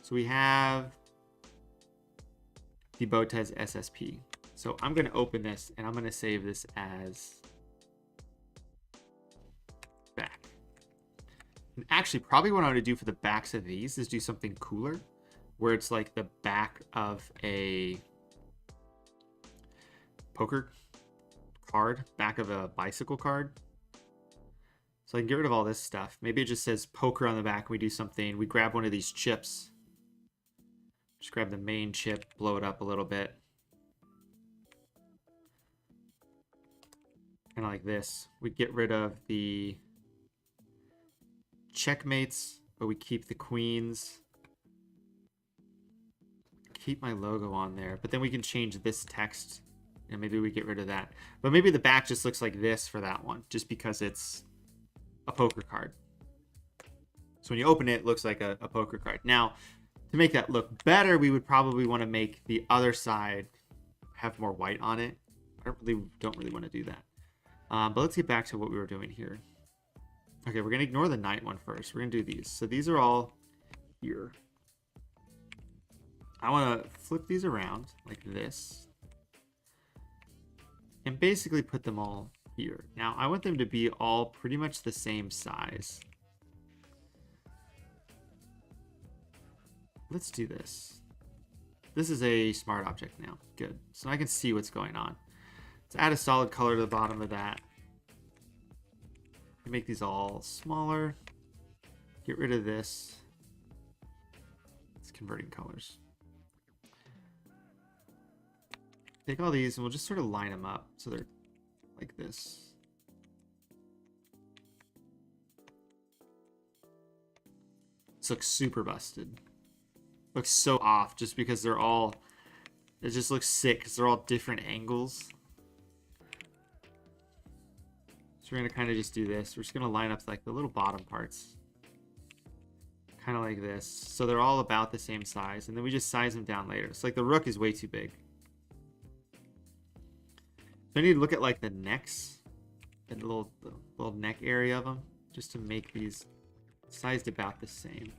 So we have the Botez SSP. So I'm going to open this, and I'm going to save this as back. And actually, probably what I'm going to do for the backs of these is do something cooler, where it's like the back of a poker card, back of a bicycle card. So I can get rid of all this stuff. Maybe it just says poker on the back. We do something. We grab one of these chips. Just grab the main chip, blow it up a little bit. Kind of like this. We get rid of the checkmates, but we keep the queens. Keep my logo on there, but then we can change this text, and maybe we get rid of that. But maybe the back just looks like this for that one, just because it's a poker card. So when you open it, it looks like a poker card. Now, to make that look better, we would probably want to make the other side have more white on it. I don't really want to do that. But let's get back to what we were doing here. Okay, we're going to ignore the knight one first. We're going to do these. So these are all here. I want to flip these around like this. And basically put them all here. Now, I want them to be all pretty much the same size. let's do this. This is a smart object now. Good. So I can see what's going on. Let's add a solid color to the bottom of that. Make these all smaller. Get rid of this. It's converting colors. Take all these and we'll just sort of line them up so they're like this. This looks super busted. Looks so off just because they're all, it just looks sick because they're all different angles. So we're gonna kind of just do this. We're just gonna line up like the little bottom parts. Kind of like this. So they're all about the same size. And then we just size them down later. So like the rook is way too big. So I need to look at like the necks. And the little neck area of them. Just to make these sized about the same.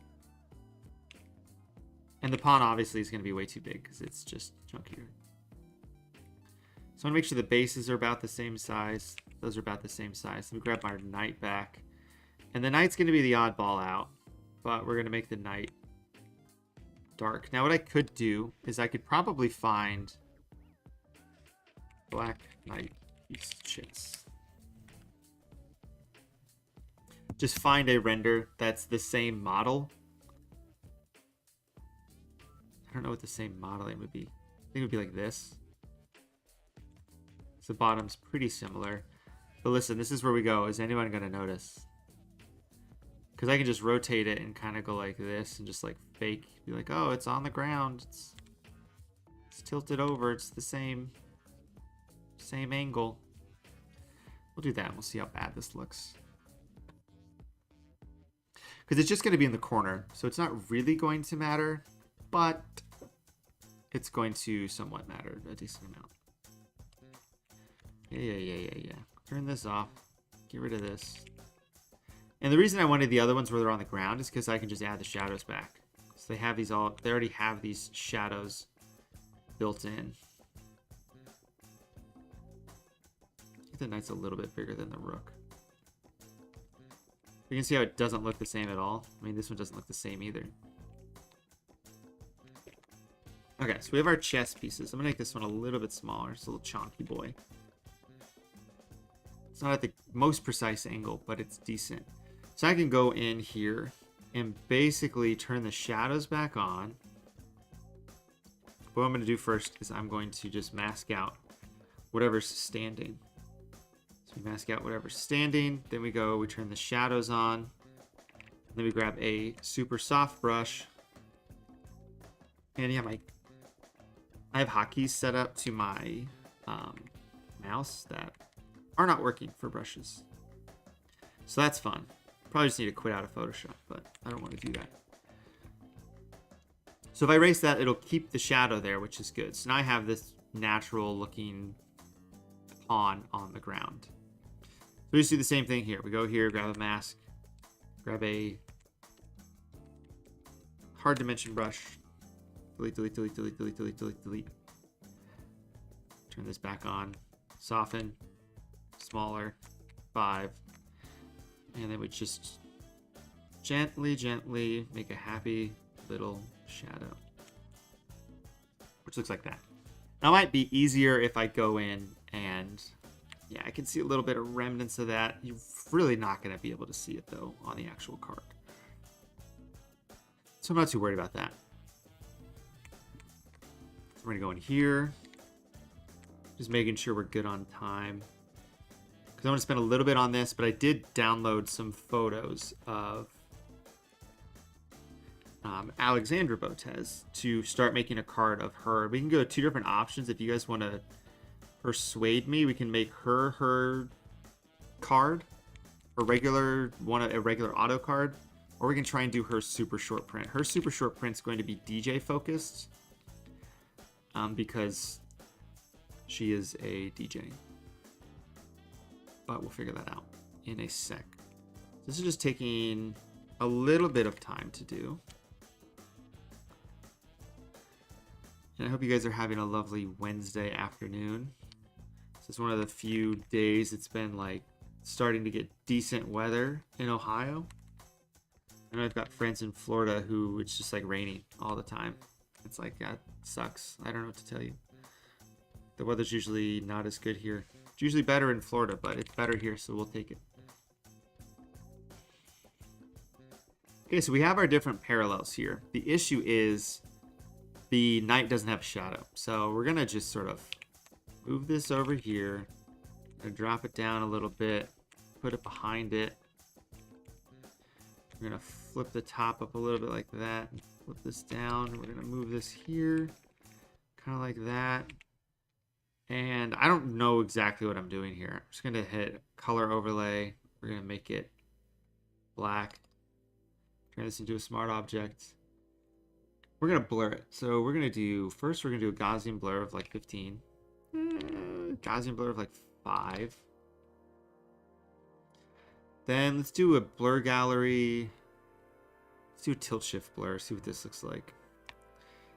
And the pawn obviously is going to be way too big because it's just chunkier. So I want to make sure the bases are about the same size. Those are about the same size. Let me grab my knight back. And the knight's going to be the oddball out. But we're going to make the knight dark. Now what I could do is I could probably find black knight piece chits. Just find a render that's the same model. I don't know what the same modeling would be. I think it would be like this. So the bottom's pretty similar. But listen, this is where we go. Is anyone going to notice? Because I can just rotate it and kind of go like this and just like fake. Be like, oh, it's on the ground. It's tilted over. It's the same angle. We'll do that and we'll see how bad this looks. Because it's just going to be in the corner. So it's not really going to matter. But it's going to somewhat matter a decent amount. Yeah. Turn this off. Get rid of this. And the reason I wanted the other ones where they're on the ground is because I can just add the shadows back. So they have these all, they already have these shadows built in. I think the knight's a little bit bigger than the rook. You can see how it doesn't look the same at all. I mean, this one doesn't look the same either. Okay, so we have our chess pieces. I'm gonna make this one a little bit smaller. It's a little chonky boy. It's not at the most precise angle, but it's decent. So I can go in here and basically turn the shadows back on. What I'm gonna do first is I'm going to just mask out whatever's standing. So we mask out whatever's standing. Then we turn the shadows on. Then we grab a super soft brush. And yeah, I have hotkeys set up to my mouse that are not working for brushes. So that's fun. Probably just need to quit out of Photoshop, but I don't want to do that. So if I erase that, it'll keep the shadow there, which is good. So now I have this natural looking pawn on the ground. So we just do the same thing here. We go here, grab a mask, grab a hard dimension brush. Delete. Turn this back on. Soften. Smaller. 5. And then we just gently make a happy little shadow. Which looks like that. Now it might be easier if I go in and yeah, I can see a little bit of remnants of that. You're really not going to be able to see it though on the actual card. So I'm not too worried about that. So we're going to go in here. Just making sure we're good on time. Because I want to spend a little bit on this, but I did download some photos of Alexandra Botez to start making a card of her. We can go 2 different options. If you guys want to persuade me, we can make her card, a regular auto card, or we can try and do her super short print. Her super short print is going to be DJ focused because she is a DJ. But we'll figure that out in a sec. This is just taking a little bit of time to do. And I hope you guys are having a lovely Wednesday afternoon. This is one of the few days it's been like starting to get decent weather in Ohio. I know I've got friends in Florida who it's just like raining all the time. It's like, that sucks. I don't know what to tell you. The weather's usually not as good here. It's usually better in Florida, but it's better here, so we'll take it. Okay, so we have our different parallels here. The issue is the knight doesn't have a shadow. So we're going to just sort of move this over here. And drop it down a little bit. Put it behind it. We're going to flip the top up a little bit like that. And flip this down. We're going to move this here. Kind of like that. And I don't know exactly what I'm doing here. I'm just going to hit color overlay. We're going to make it black. Turn this into a smart object. We're going to blur it. So we're going to do, first we're going to do a Gaussian blur of like 15. Gaussian blur of like 5. Then let's do a blur gallery. Let's do a tilt shift blur, see what this looks like.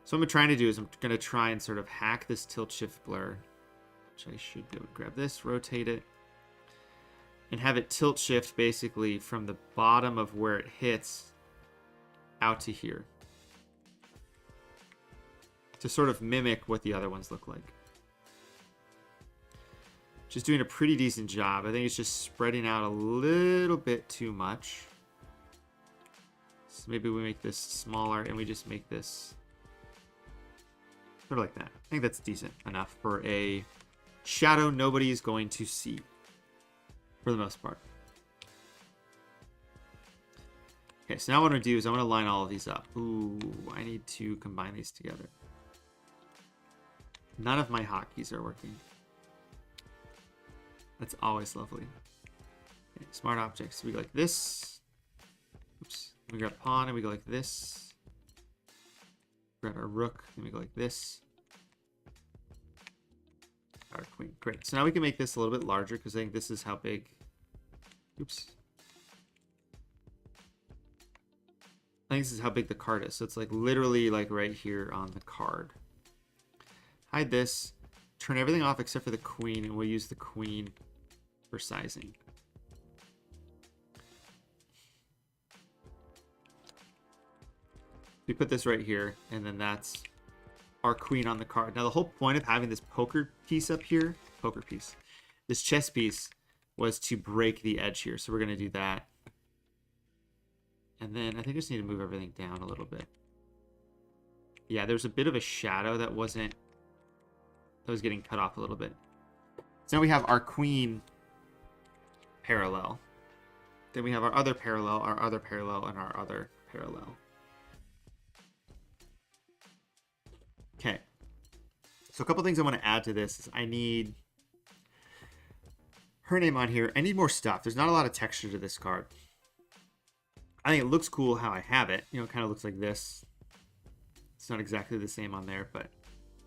So what I'm trying to do is I'm going to try and sort of hack this tilt shift blur. Which I should be able to grab this, rotate it. And have it tilt shift basically from the bottom of where it hits out to here. To sort of mimic what the other ones look like. Just doing a pretty decent job. I think it's just spreading out a little bit too much. So maybe we make this smaller and we just make this sort of like that. I think that's decent enough for a shadow nobody is going to see for the most part. Okay, so now what I'm going to do is I'm going to line all of these up. Ooh, I need to combine these together. None of my hotkeys are working. That's always lovely. Okay, smart objects. We go like this. Oops. We grab pawn and we go like this. Grab our rook and we go like this. Our queen. Great. So now we can make this a little bit larger because I think this is how big. Oops. I think this is how big the card is. So it's like literally like right here on the card. Hide this. Turn everything off except for the queen, and we'll use the queen for sizing. We put this right here, and then that's our queen on the card. Now the whole point of having this poker piece up here, this chess piece, was to break the edge here. So we're going to do that. And then I think I just need to move everything down a little bit. Yeah, there's a bit of a shadow that was getting cut off a little bit. So now we have our queen parallel. Then we have our other parallel, and our other parallel. Okay. So a couple things I want to add to this is I need her name on here. I need more stuff. There's not a lot of texture to this card. I think it looks cool how I have it. You know, it kind of looks like this. It's not exactly the same on there, but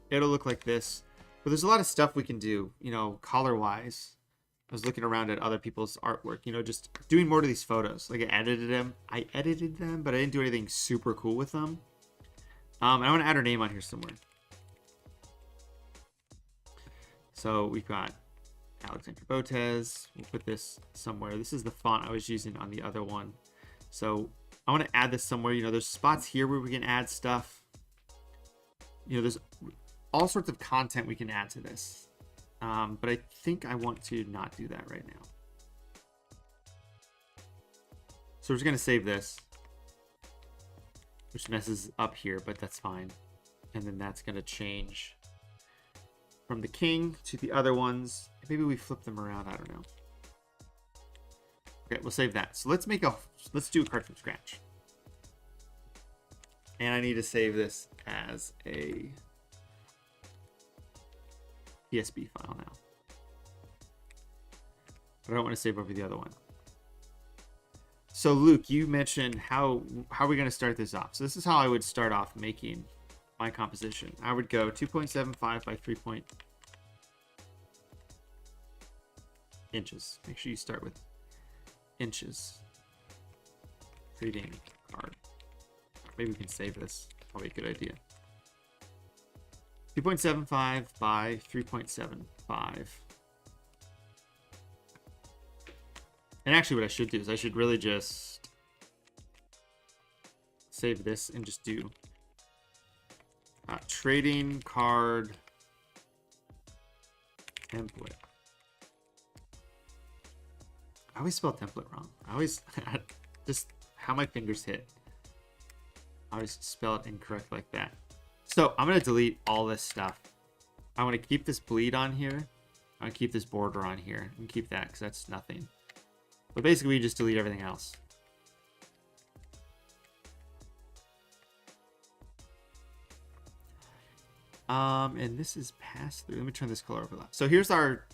it'll look like this. But there's a lot of stuff we can do, you know, color-wise. I was looking around at other people's artwork, you know, just doing more to these photos. Like I edited them, but I didn't do anything super cool with them. And I want to add her name on here somewhere. So we've got Alexandra Botez. We'll put this somewhere. This is the font I was using on the other one. So I want to add this somewhere. You know, there's spots here where we can add stuff. You know, there's all sorts of content we can add to this. But I think I want to not do that right now. So we're just going to save this, which messes up here, but that's fine. And then that's going to change from the king to the other ones. Maybe we flip them around. I don't know. Okay, we'll save that. So let's do a card from scratch. And I need to save this as a PSB file now. But I don't want to save over the other one. So Luke, you mentioned how are we going to start this off? So this is how I would start off making my composition. I would go 2.75 by 3 inches. Make sure you start with inches. Creating card. Maybe we can save this. Probably a good idea. 2.75 by 3.75. And actually what I should do is I should really just save this and just do trading card template. I always spell template wrong. I always just how my fingers hit. I always spell it incorrect like that. So I'm gonna delete all this stuff. I want to keep this bleed on here. I want to keep this border on here and keep that because that's nothing. But basically, we just delete everything else. And this is pass through. Let me turn this color overlap. So here's our.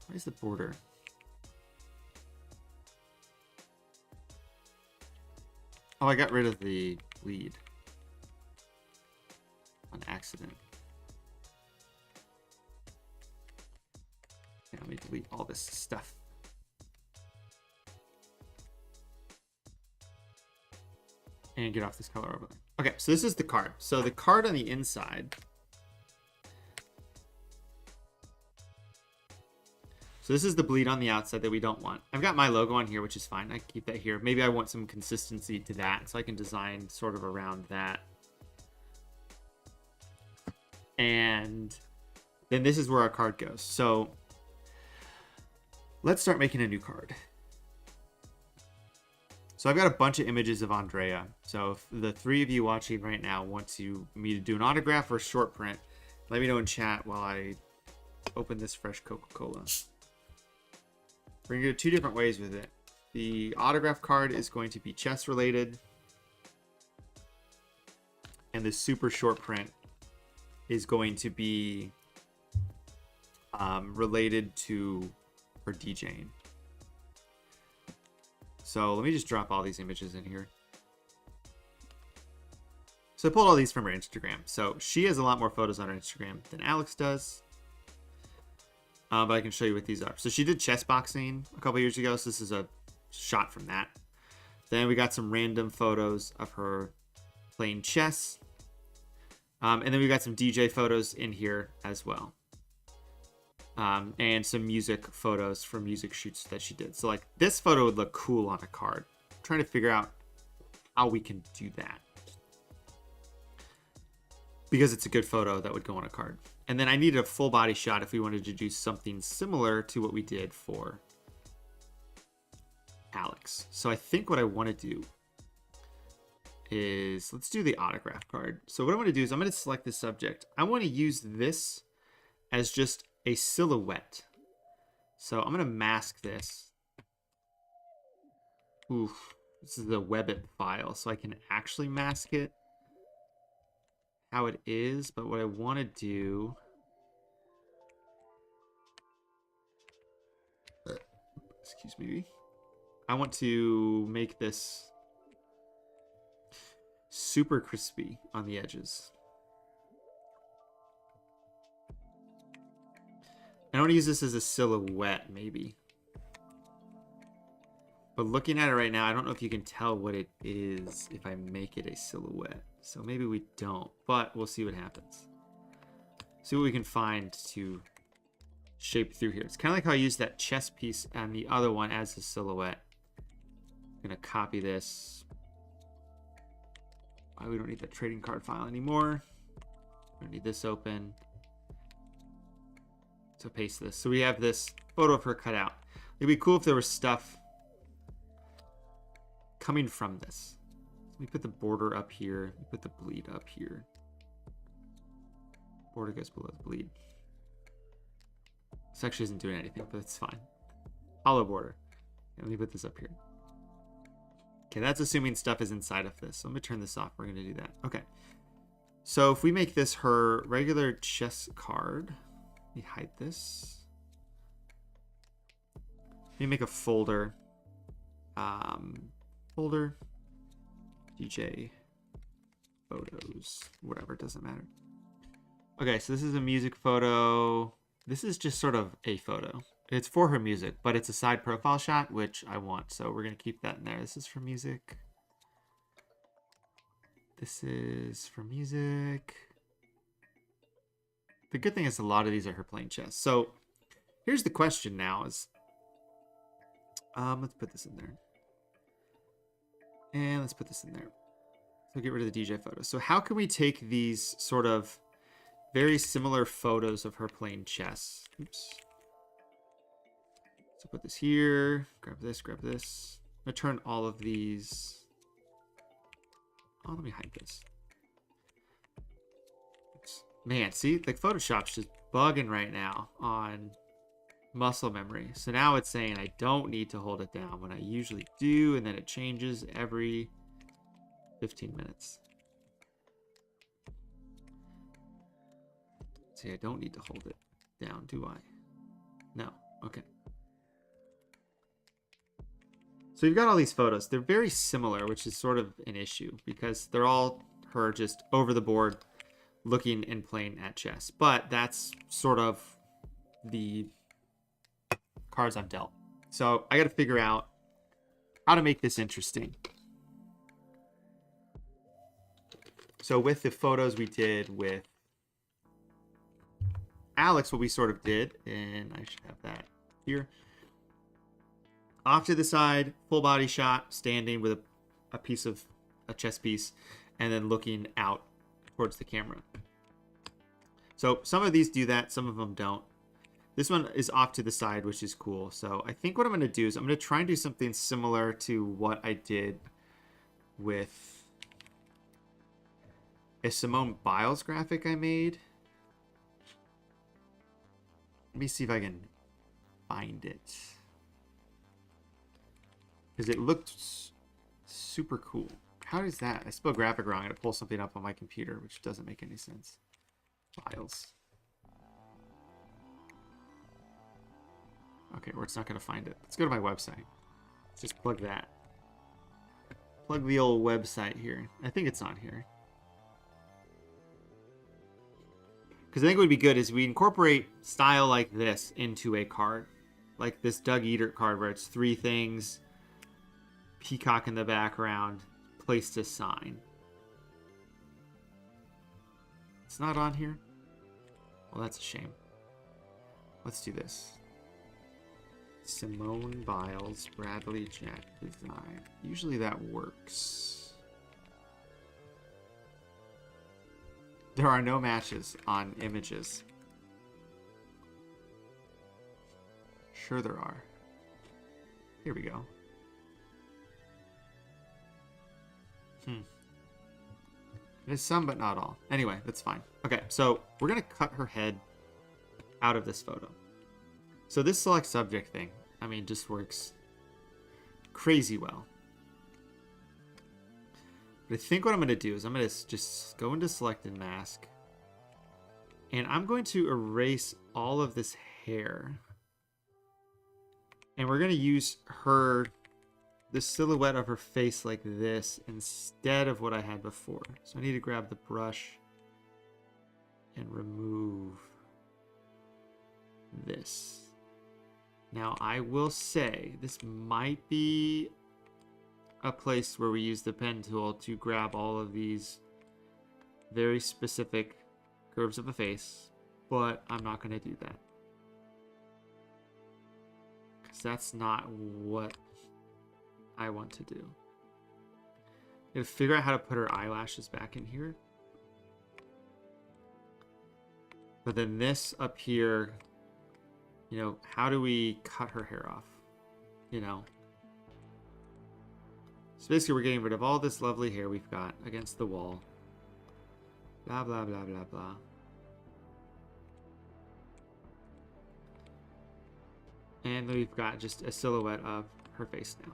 Where's the border? Oh, I got rid of the bleed on accident. Yeah, let me delete all this stuff. And get off this color overlay. Okay, so this is the card. So the card on the inside. So this is the bleed on the outside that we don't want. I've got my logo on here, which is fine. I can keep that here. Maybe I want some consistency to that, so I can design sort of around that. And then this is where our card goes. So let's start making a new card. So I've got a bunch of images of Andrea. So if the three of you watching right now want me to do an autograph or a short print, let me know in chat while I open this fresh Coca-Cola. We're going to go two different ways with it. The autograph card is going to be chess related. And the super short print is going to be related to her DJing. So let me just drop all these images in here. So I pulled all these from her Instagram. So she has a lot more photos on her Instagram than Alex does. But I can show you what these are. So she did chess boxing a couple years ago. So this is a shot from that. Then we got some random photos of her playing chess. And then we got some DJ photos in here as well. And some music photos from music shoots that she did. So like this photo would look cool on a card. I'm trying to figure out how we can do that. Because it's a good photo that would go on a card. And then I needed a full body shot if we wanted to do something similar to what we did for Alex. So I think what I want to do is, let's do the autograph card. So what I want to do is I'm going to select the subject. I want to use this as just a silhouette. So I'm going to mask this. Oof, this is the Webbit file, so I can actually mask it how it is. But what I want to do, excuse me, I want to make this super crispy on the edges. I want to use this as a silhouette, maybe. But looking at it right now, I don't know if you can tell what it is if I make it a silhouette. So maybe we don't, but we'll see what happens. See what we can find to shape through here. It's kind of like how I used that chess piece and the other one as a silhouette. I'm going to copy this. Why we don't need that trading card file anymore. We don't need this open. So paste this. So we have this photo of her cut out. It'd be cool if there was stuff coming from this. So we put the border up here. We put the bleed up here. Border goes below the bleed. This actually isn't doing anything, but it's fine. Hollow border. And let me put this up here. Okay, that's assuming stuff is inside of this. So I'm going to turn this off. We're going to do that. Okay. So if we make this her regular chess card, let me hide this. Let me make a folder. Folder. DJ. Photos. Whatever, it doesn't matter. Okay, so this is a music photo. This is just sort of a photo. It's for her music, but it's a side profile shot, which I want. So we're going to keep that in there. This is for music. This is for music. The good thing is a lot of these are her playing chess. So here's the question now is, let's put this in there. And let's put this in there. So get rid of the DJ photos. So how can we take these sort of very similar photos of her playing chess? Oops. So put this here, grab this, grab this. I'm gonna turn all of these. Oh, let me hide this. Oops. Man, see, like Photoshop's just bugging right now on muscle memory. So now it's saying I don't need to hold it down when I usually do, and then it changes every 15 minutes. See, I don't need to hold it down, do I? No. Okay. So you've got all these photos. They're very similar, which is sort of an issue because they're all her just over the board looking and playing at chess. But that's sort of the cards I've dealt. So I got to figure out how to make this interesting. So with the photos we did with Alex, what we sort of did, and I should have that here. Off to the side, full body shot, standing with a piece of a chess piece, and then looking out towards the camera. So some of these do that, some of them don't. This one is off to the side, which is cool. So I think what I'm going to do is I'm going to try and do something similar to what I did with a Simone Biles graphic I made. Let me see if I can find it. Because it looked super cool. How is that? I spelled graphic wrong. I had to pull something up on my computer, which doesn't make any sense. Files. Okay, or it's not going to find it. Let's go to my website. Let's just plug that. Plug the old website here. I think it's on here. Because I think what would be good is we incorporate style like this into a card. Like this Doug Edert card where it's 3 things, peacock in the background, place to sign. It's not on here? Well, that's a shame. Let's do this. Simone Biles, Bradley Jack design. Usually that works. There are no matches on images. Sure there are. Here we go. There's some, but not all. Anyway, that's fine. Okay, so we're going to cut her head out of this photo. So this select subject thing, I mean, just works crazy well. But I think what I'm going to do is I'm going to just go into select and mask. And I'm going to erase all of this hair. And we're going to use the silhouette of her face like this instead of what I had before. So I need to grab the brush and remove this. Now I will say this might be a place where we use the pen tool to grab all of these very specific curves of a face, but I'm not going to do that. Because that's not what I want to do. I'm going to figure out how to put her eyelashes back in here. But then this up here, you know, how do we cut her hair off? You know? So basically we're getting rid of all this lovely hair we've got against the wall. Blah, blah, blah, blah, blah. And then we've got just a silhouette of her face now.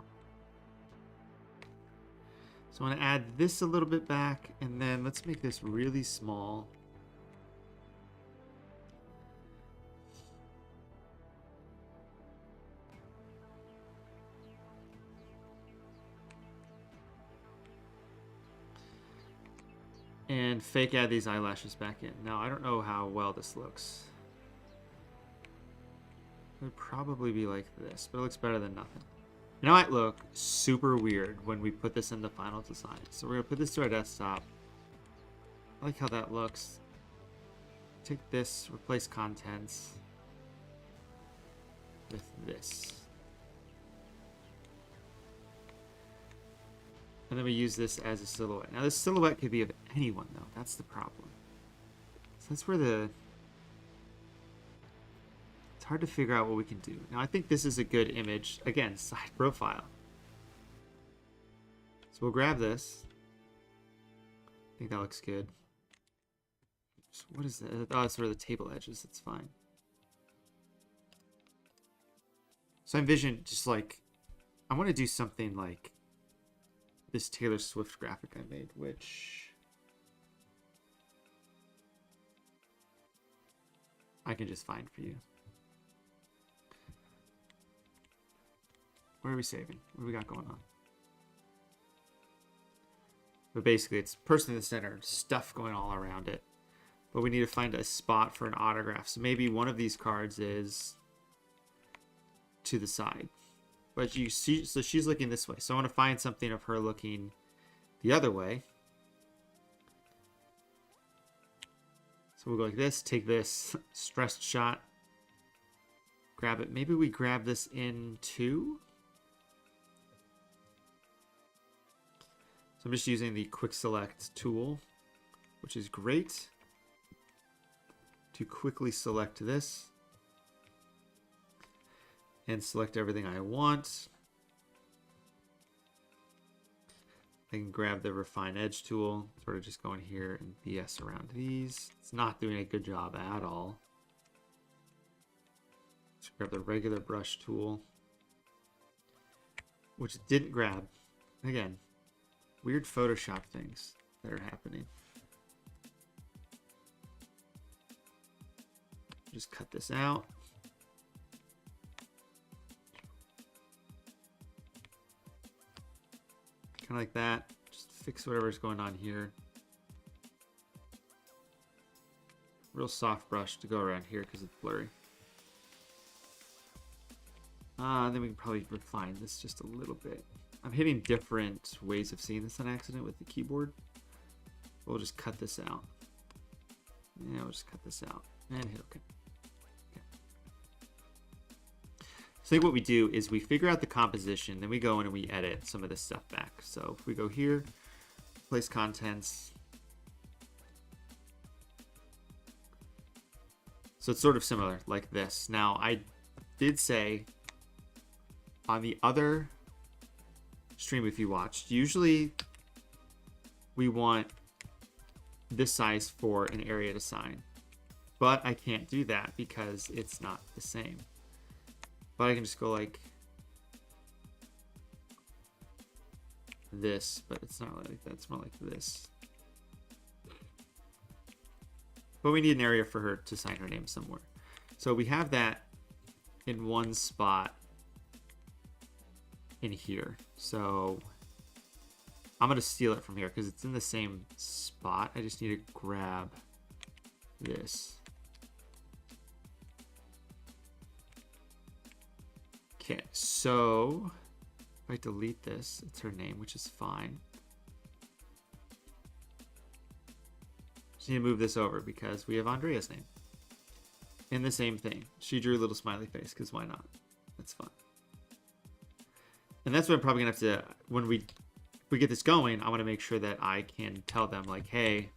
So I want to add this a little bit back, and then let's make this really small. And fake add these eyelashes back in. Now, I don't know how well this looks. It would probably be like this, but it looks better than nothing. It might look super weird when we put this in the final design. So we're going to put this to our desktop. I like how that looks. Take this, replace contents with this. And then we use this as a silhouette. Now this silhouette could be of anyone though. That's the problem. So that's where it's hard to figure out what we can do. Now I think this is a good image. Again, side profile. So we'll grab this. I think that looks good. So what is that? Oh, it's sort of the table edges. That's fine. So I envision just like, I want to do something like this Taylor Swift graphic I made, which I can just find for you. Where are we saving? What do we got going on? But basically, it's person in the center, stuff going all around it. But we need to find a spot for an autograph. So maybe one of these cards is to the side. But you see, so she's looking this way. So I want to find something of her looking the other way. So we'll go like this, take this stressed shot, grab it. Maybe we grab this in too. So I'm just using the quick select tool, which is great, to quickly select this and select everything I want. I can grab the refine edge tool, sort of just go in here and BS around these. It's not doing a good job at all. Let's grab the regular brush tool, which it didn't grab. Again, weird Photoshop things that are happening. Just cut this out. Kind of like that. Just fix whatever's going on here. Real soft brush to go around here because it's blurry. Then we can probably refine this just a little bit. I'm hitting different ways of seeing this on accident with the keyboard. We'll just cut this out. Yeah, we'll just cut this out and hit OK. So I think what we do is we figure out the composition, then we go in and we edit some of this stuff back. So if we go here, place contents. So it's sort of similar like this. Now I did say on the other stream, if you watched, usually we want this size for an area to sign, but I can't do that because it's not the same. But I can just go like this, but it's not like that. It's more like this. But we need an area for her to sign her name somewhere. So we have that in one spot in here. So I'm going to steal it from here because it's in the same spot. I just need to grab this. Okay, so if I delete this, it's her name, which is fine. Just need to move this over because we have Andrea's name. And the same thing. She drew a little smiley face because why not? That's fun. And that's what I'm probably going to have to, when we get this going, I want to make sure that I can tell them like, hey,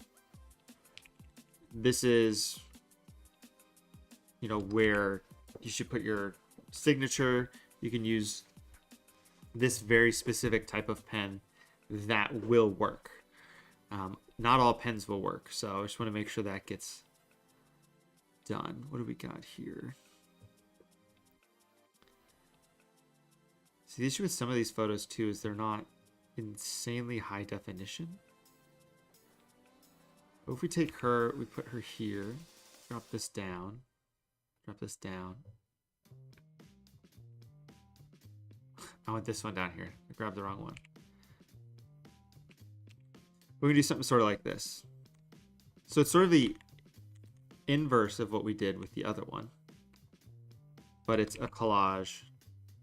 this is, you know, where you should put your signature. You can use this very specific type of pen that will work. Not all pens will work, so I just want to make sure that gets done. What do we got here? See, the issue with some of these photos too is they're not insanely high definition. But if we take her, we put her here, drop this down, drop this down. I want this one down here. I grabbed the wrong one. We're gonna do something sort of like this. So it's sort of the inverse of what we did with the other one, but it's a collage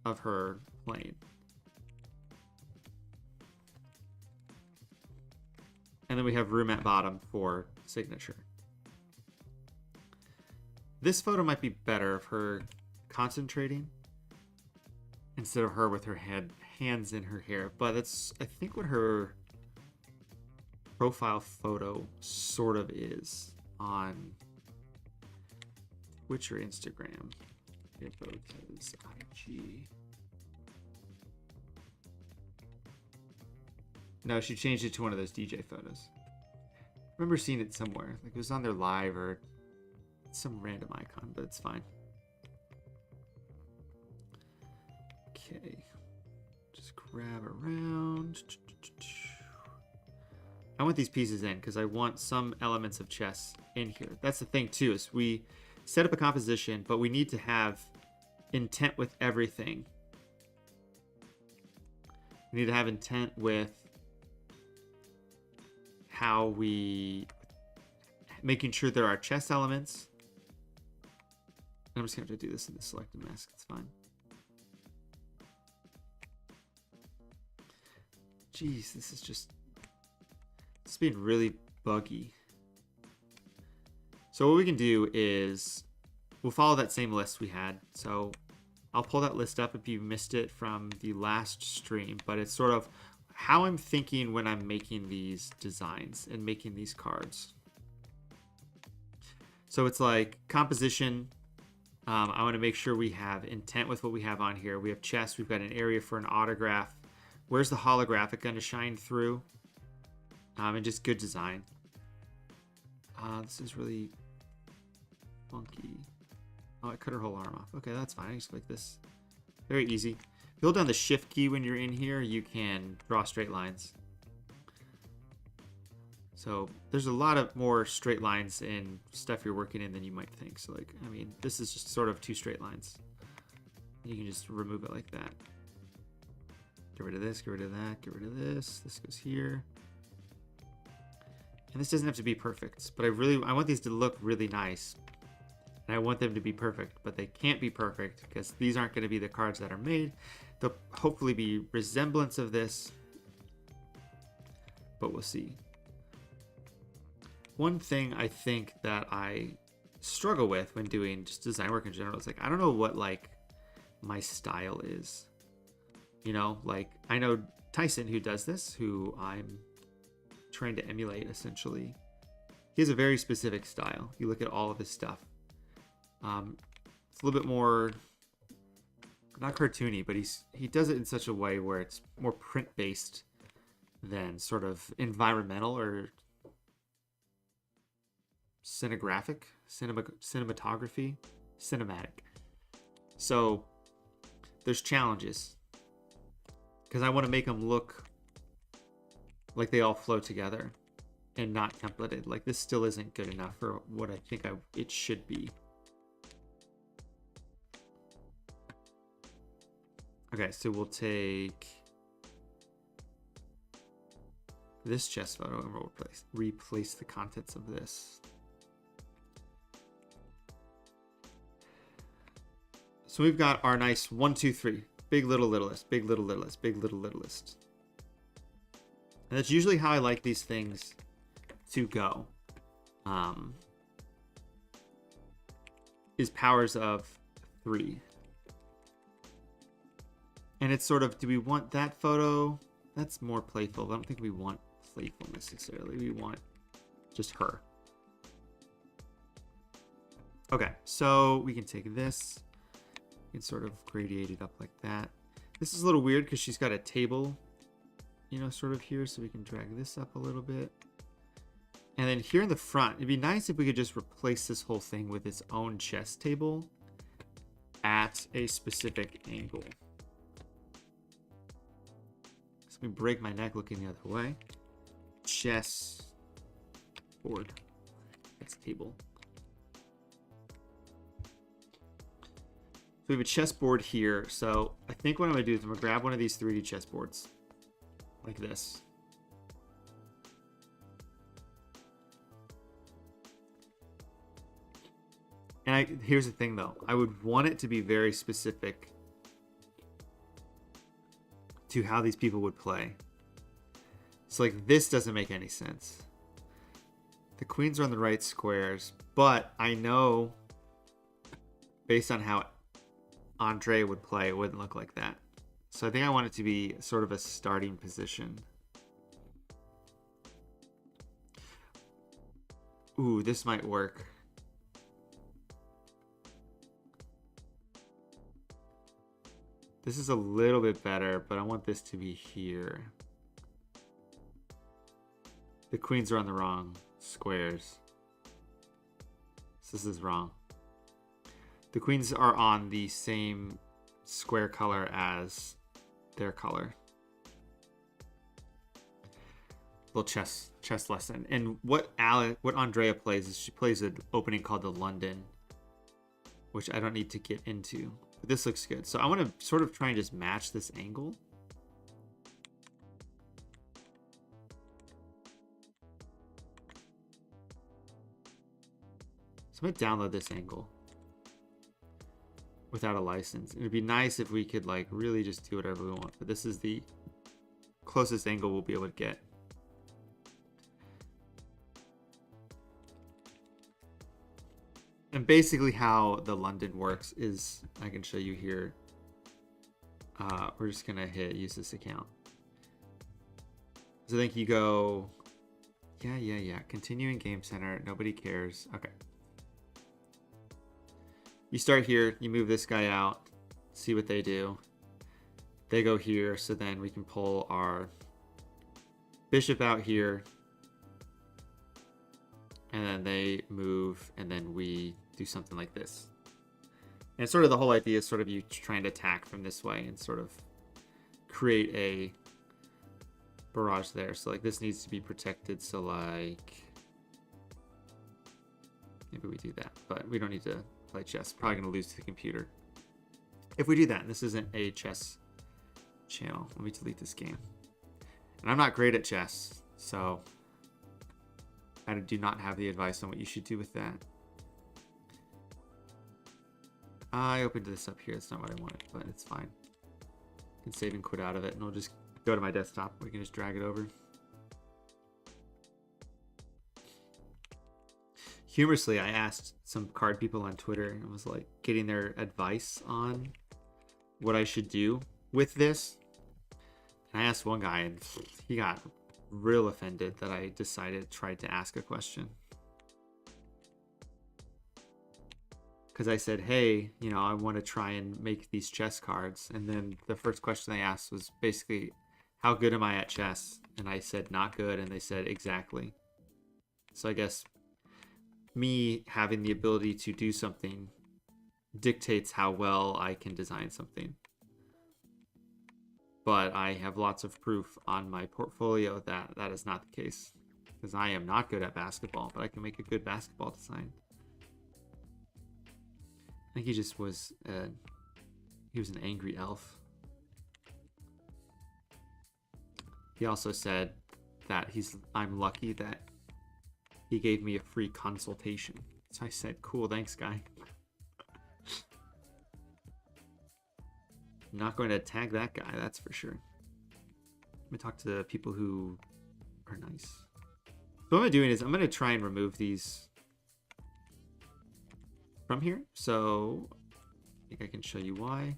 of her playing. And then we have room at bottom for signature. This photo might be better of her concentrating. instead of her with her hands in her hair. But that's, I think, what her profile photo sort of is on Twitch or Instagram. Botez IG. No, she changed it to one of those DJ photos. I remember seeing it somewhere. Like it was on their live or some random icon, but it's fine. Okay. Just grab around. I want these pieces in because I want some elements of chess in here. That's the thing too, is we set up a composition, but we need to have intent with everything. We need to have intent with how we making sure there are chess elements. I'm just gonna have to do this in the selected mask. It's fine. Jeez, this is just, it's being really buggy. So what we can do is we'll follow that same list we had. So I'll pull that list up if you missed it from the last stream, but it's sort of how I'm thinking when I'm making these designs and making these cards. So it's like composition. I want to make sure we have intent with what we have on here. We have chess. We've got an area for an autograph. Where's the holographic going to shine through? And just good design. This is really funky. Oh, I cut her whole arm off. Okay, that's fine. I just click this. Very easy. If you hold down the shift key when you're in here, you can draw straight lines. So there's a lot of more straight lines in stuff you're working in than you might think. So like, I mean, this is just sort of two straight lines. You can just remove it like that. Get rid of this, get rid of that, get rid of this. This goes here. And this doesn't have to be perfect, but I want these to look really nice. And I want them to be perfect, but they can't be perfect because these aren't going to be the cards that are made. They'll hopefully be resemblance of this, but we'll see. One thing I think that I struggle with when doing just design work in general is like, I don't know what like my style is. You know, like I know Tyson who does this, who I'm trying to emulate essentially. He has a very specific style. You look at all of his stuff. It's a little bit more, not cartoony, but he does it in such a way where it's more print-based than sort of environmental or cinematography. Cinematic. So there's challenges because I want to make them look like they all flow together and not templated. Like this still isn't good enough for what I think it should be. Okay, so we'll take this chess photo and we'll replace the contents of this. So we've got our nice 1, 2, 3, big little littlest, big little littlest, big little littlest. And that's usually how I like these things to go. Is powers of 3. And it's sort of, do we want that photo? That's more playful. I don't think we want playful necessarily. We want just her. Okay, so we can take this and sort of gradiate it up like that. This is a little weird because she's got a table, you know, sort of here. So we can drag this up a little bit. And then here in the front, it'd be nice if we could just replace this whole thing with its own chess table at a specific angle. So we break my neck looking the other way. Chess board. Chess table. So we have a chessboard here. So I think what I'm going to do is I'm going to grab one of these 3D chessboards like this. And here's the thing though. I would want it to be very specific to how these people would play. So like this doesn't make any sense. The queens are on the right squares, but I know based on how Andre would play, it wouldn't look like that. So I think I want it to be sort of a starting position. Ooh, this might work. This is a little bit better, but I want this to be here. The queens are on the wrong squares. So this is wrong. The queens are on the same square color as their color. Little chess lesson. And what Andrea plays is she plays an opening called the London, which I don't need to get into. But this looks good. So I want to sort of try and just match this angle. So I'm going to download this angle without a license. It'd be nice if we could like really just do whatever we want. But this is the closest angle we'll be able to get. And basically how the London works is, I can show you here. We're just gonna use this account. So I think you go, yeah, continue in Game Center, nobody cares. Okay. You start here, you move this guy out, see what they do. They go here, so then we can pull our bishop out here. And then they move, and then we do something like this. And sort of the whole idea is sort of you trying to attack from this way and sort of create a barrage there. So like this needs to be protected. So like maybe we do that, but we don't need to play chess. Probably gonna lose to the computer if we do that. And this isn't a chess channel. Let me delete this game. And I'm not great at chess, so I do not have the advice on what you should do with that. I opened this up here. That's not what I wanted, but it's fine. I can save and quit out of it, and we'll just go to my desktop. We can just drag it over. Humorously, I asked some card people on Twitter and was like getting their advice on what I should do with this. And I asked one guy, and he got real offended that I tried to ask a question. Because I said, hey, you know, I want to try and make these chess cards. And then the first question they asked was basically, how good am I at chess? And I said, not good. And they said, exactly. So I guess me having the ability to do something dictates how well I can design something. But I have lots of proof on my portfolio that that is not the case. Because I am not good at basketball, but I can make a good basketball design. I think he just was, he was an angry elf. He also said that I'm lucky that he gave me a free consultation. So I said, cool, thanks, guy. I'm not going to tag that guy, that's for sure. Let me talk to people who are nice. So what I'm doing is I'm going to try and remove these from here. So I think I can show you why.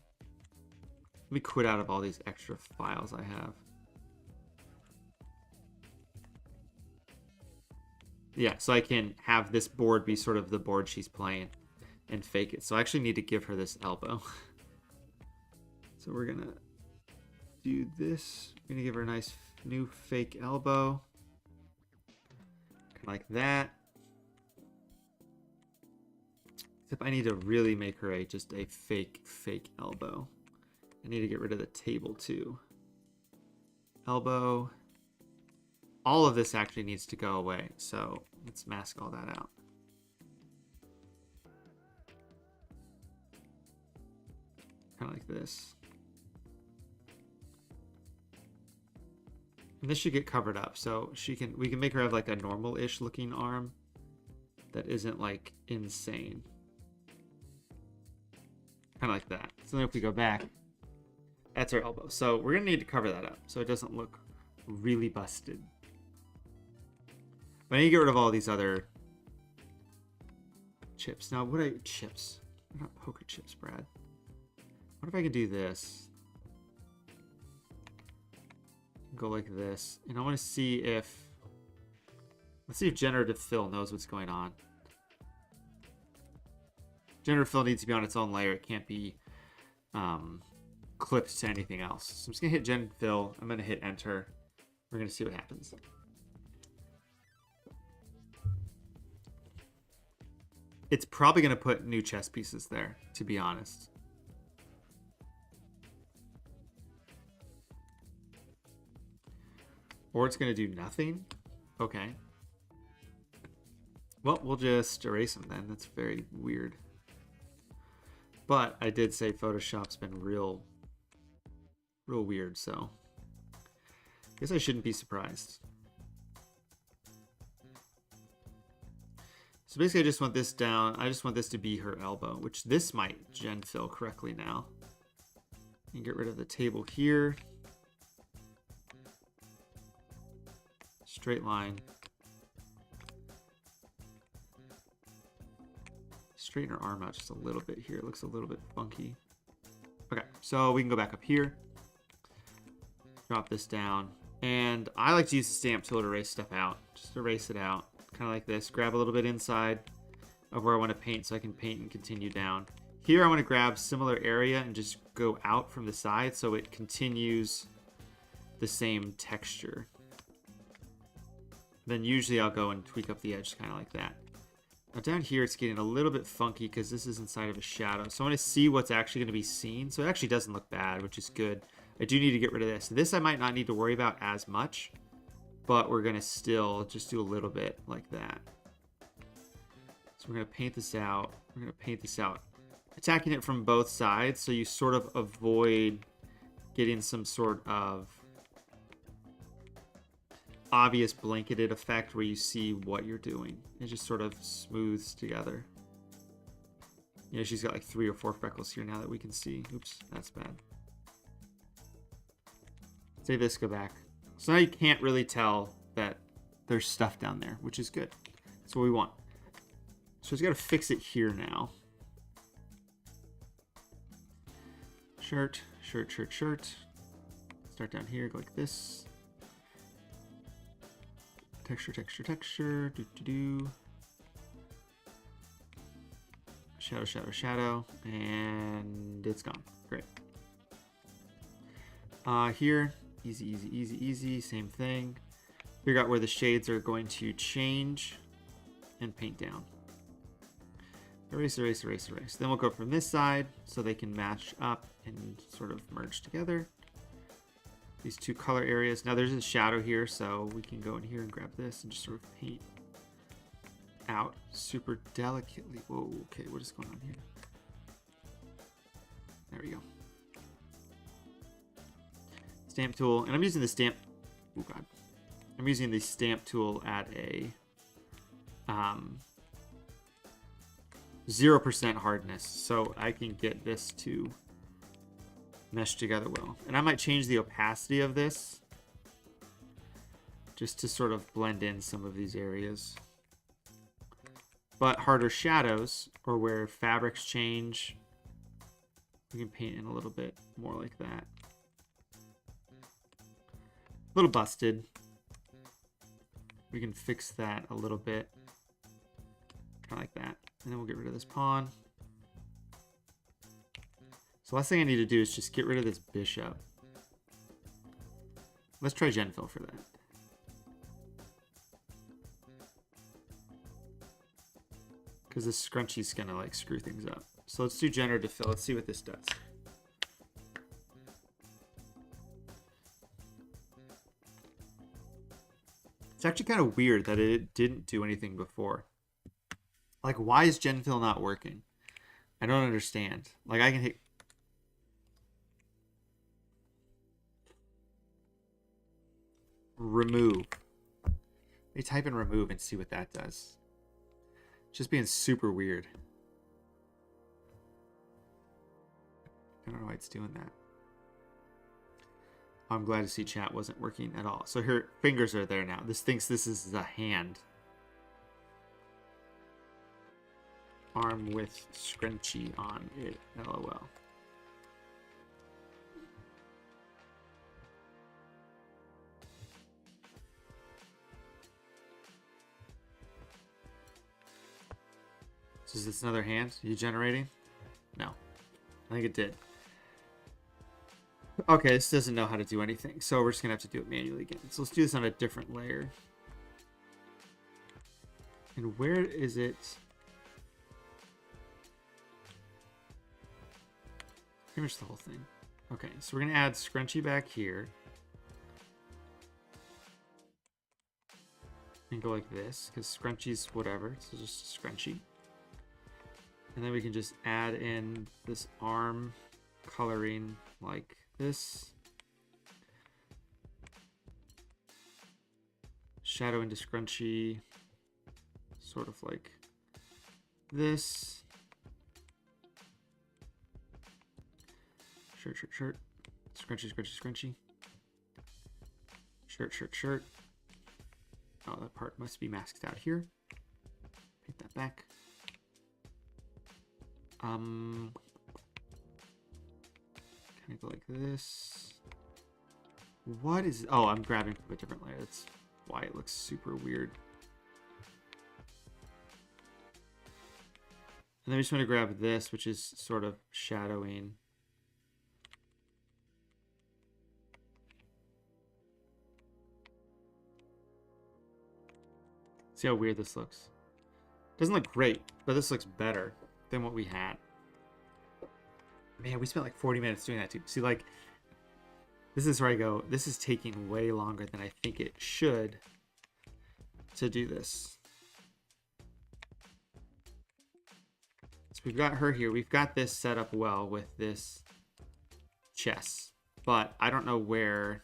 Let me quit out of all these extra files I have. Yeah, so I can have this board be sort of the board she's playing and fake it. So I actually need to give her this elbow. So we're gonna do this. We're gonna give her a nice new fake elbow. Like that. Except I need to really make her just a fake elbow. I need to get rid of the table too. Elbow. All of this actually needs to go away. So let's mask all that out. Kind of like this. And this should get covered up. So we can make her have like a normal-ish looking arm that isn't like insane. Kind of like that. So then if we go back, that's our elbow. So we're gonna need to cover that up so it doesn't look really busted. But I need to get rid of all these other chips. Now, chips? They're not poker chips, Brad. What if I could do this? Go like this. And I want to see if... Let's see if generative fill knows what's going on. Generative fill needs to be on its own layer. It can't be clipped to anything else. So I'm just going to hit gen fill. I'm going to hit enter. We're going to see what happens. It's probably going to put new chess pieces there, to be honest. Or it's going to do nothing. Okay. Well, we'll just erase them then. That's very weird. But I did say Photoshop's been real weird, so I guess I shouldn't be surprised. So basically I just want this down. I just want this to be her elbow, which this might gen fill correctly now. And get rid of the table here. Straight line. Straighten her arm out just a little bit here. It looks a little bit funky. Okay, so we can go back up here. Drop this down. And I like to use the stamp tool to erase stuff out. Just erase it out. Kind of like this. Grab a little bit inside of where I want to paint so I can paint and continue down. Here I want to grab similar area and just go out from the side so it continues the same texture. Then usually I'll go and tweak up the edge kind of like that. Now down here it's getting a little bit funky because this is inside of a shadow. So I want to see what's actually going to be seen. So it actually doesn't look bad, which is good. I do need to get rid of this. This I might not need to worry about as much, but we're going to still just do a little bit like that. So we're going to paint this out. We're going to paint this out. Attacking it from both sides so you sort of avoid getting some sort of obvious blanketed effect where you see what you're doing. It just sort of smooths together. You know, she's got like 3 or 4 freckles here now that we can see. Oops, that's bad. Save this, go back. So now you can't really tell that there's stuff down there, which is good. That's what we want. So it's got to fix it here now. Shirt, shirt, shirt, shirt. Start down here, go like this. Texture, texture, texture. Do, do, do. Shadow, shadow, shadow. And it's gone. Great. Here, easy, easy, easy, easy. Same thing. Figure out where the shades are going to change and paint down. Erase, erase, erase, erase. Then we'll go from this side so they can match up and sort of merge together. These 2 color areas. Now there's a shadow here, so we can go in here and grab this and just sort of paint out super delicately. Whoa, okay, what is going on here? There we go. Stamp tool, and I'm using the stamp. Oh god, I'm using the stamp tool at a 0% hardness, so I can get this to mesh together well. And I might change the opacity of this just to sort of blend in some of these areas. But harder shadows, or where fabrics change, we can paint in a little bit more like that. A little busted. We can fix that a little bit. Kind of like that. And then we'll get rid of this pawn. So last thing I need to do is just get rid of this bishop. Let's try Genfill for that. Because this scrunchie's gonna like screw things up. So let's do generative fill. Let's see what this does. It's actually kind of weird that it didn't do anything before. Like, why is Genfill not working? I don't understand. Like, I can hit... remove. They type in remove and see what that does. Just being super weird. I don't know why it's doing that. I'm glad to see chat wasn't working at all. So her fingers are there now. This thinks this is a hand. Arm with scrunchie on it. LOL. So is this another hand you generating? No. I think it did. Okay, this doesn't know how to do anything, so we're just gonna have to do it manually again. So let's do this on a different layer. And where is it? Pretty much the whole thing. Okay, so we're gonna add scrunchy back here. And go like this, because scrunchy's whatever, so just scrunchy. And then we can just add in this arm coloring like this. Shadow into scrunchy, sort of like this. Shirt, shirt, shirt. Scrunchy, scrunchy, scrunchy. Shirt, shirt, shirt. Oh, that part must be masked out here. Paint that back. Kind of go like this. What is... Oh, I'm grabbing from a different layer. That's why it looks super weird. And then we just want to grab this, which is sort of shadowing. See how weird this looks? Doesn't look great, but this looks better than what we had. Man, we spent like 40 minutes doing that too. See, like, this is where I go, this is taking way longer than I think it should to do this. So we've got her here. We've got this set up well with this chest, but I don't know where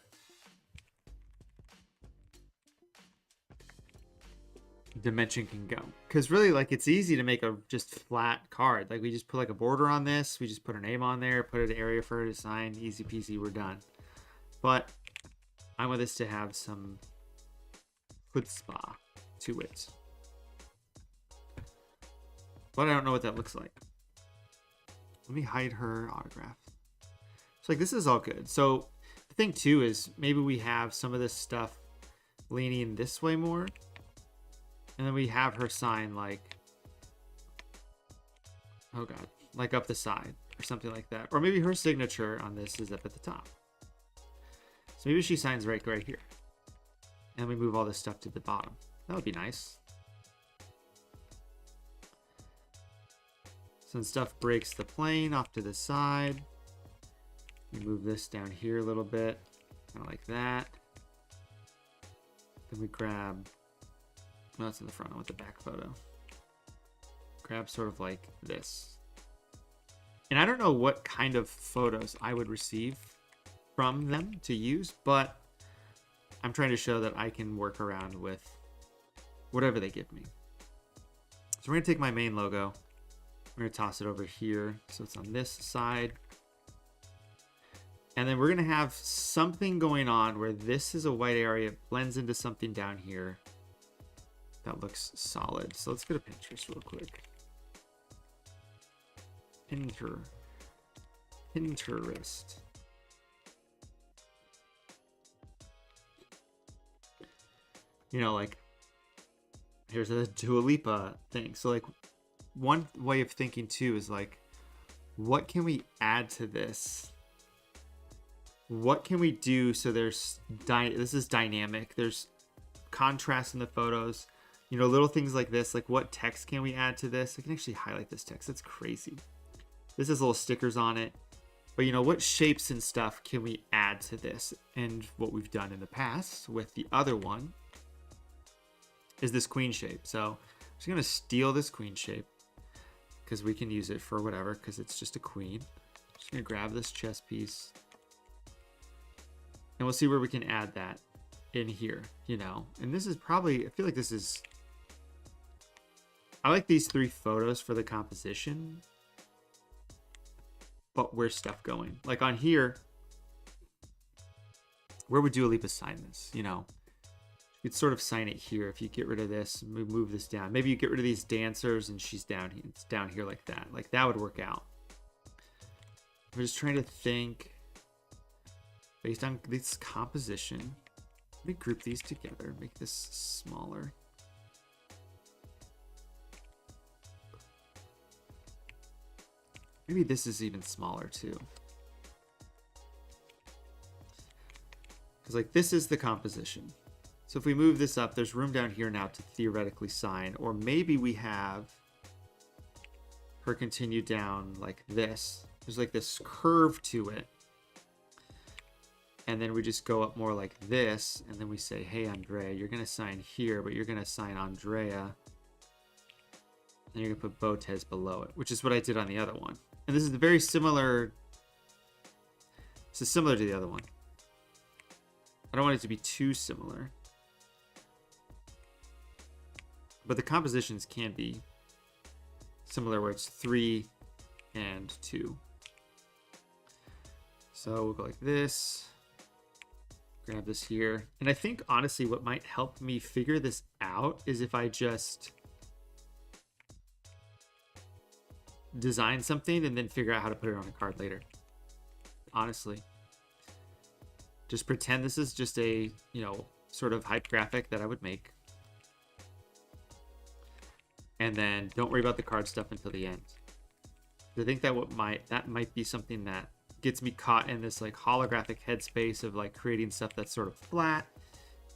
dimension can go, because really, like, it's easy to make a just flat card. Like, we just put like a border on this, we just put her name on there, put an area for her to sign, easy peasy, we're done. But I want this to have some chutzpah to it, but I don't know what that looks like. Let me hide her autograph. So like, this is all good. So the thing too is maybe we have some of this stuff leaning this way more. And then we have her sign like, oh god, like up the side or something like that. Or maybe her signature on this is up at the top. So maybe she signs right here. And we move all this stuff to the bottom. That would be nice. Some stuff breaks the plane off to the side. We move this down here a little bit, kind of like that. Then we grab... No, it's in the front. I want the back photo. Grab sort of like this. And I don't know what kind of photos I would receive from them to use, but I'm trying to show that I can work around with whatever they give me. So we're going to take my main logo. We're going to toss it over here so it's on this side. And then we're going to have something going on where this is a white area. It blends into something down here. That looks solid. So let's go to Pinterest real quick. Pinterest. You know, like, here's a Dua Lipa thing. So like, one way of thinking too is like, what can we add to this? What can we do so there's this is dynamic. There's contrast in the photos. You know, little things like this, like what text can we add to this? I can actually highlight this text. That's crazy. This has little stickers on it. But, you know, what shapes and stuff can we add to this? And what we've done in the past with the other one is this queen shape. So I'm just going to steal this queen shape because we can use it for whatever, because it's just a queen. I'm just going to grab this chess piece. And we'll see where we can add that in here, you know. And this is probably, I feel like this is... I like these three photos for the composition, but where's stuff going? Like on here, where would Dua Lipa sign this? You know, you'd sort of sign it here. If you get rid of this, move this down. Maybe you get rid of these dancers and she's down here. It's down here like that. Like that would work out. I'm just trying to think based on this composition. Let me group these together, make this smaller. Maybe this is even smaller too. Because like this is the composition. So if we move this up, there's room down here now to theoretically sign. Or maybe we have her continue down like this. There's like this curve to it. And then we just go up more like this. And then we say, hey, Andrea, you're going to sign here, but you're going to sign Andrea. And you're going to put Botez below it, which is what I did on the other one. And this is very similar. This is similar to the other one. I don't want it to be too similar. But the compositions can be similar where it's 3 and 2. So we'll go like this. Grab this here. And I think honestly what might help me figure this out is if I just design something and then figure out how to put it on a card later. Honestly. Just pretend this is just a, you know, sort of hype graphic that I would make. And then don't worry about the card stuff until the end. I think that might be something that gets me caught in this like holographic headspace of like creating stuff that's sort of flat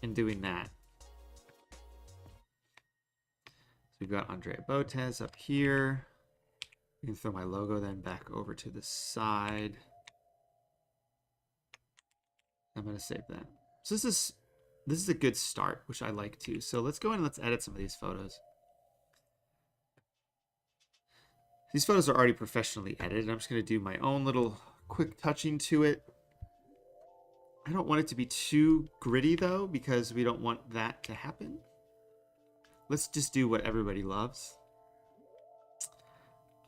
and doing that. So we've got Andrea Botez up here. You can throw my logo then back over to the side. I'm going to save that. So this is a good start, which I like too. So let's go in and let's edit some of these photos. These photos are already professionally edited. I'm just going to do my own little quick touching to it. I don't want it to be too gritty though, because we don't want that to happen. Let's just do what everybody loves.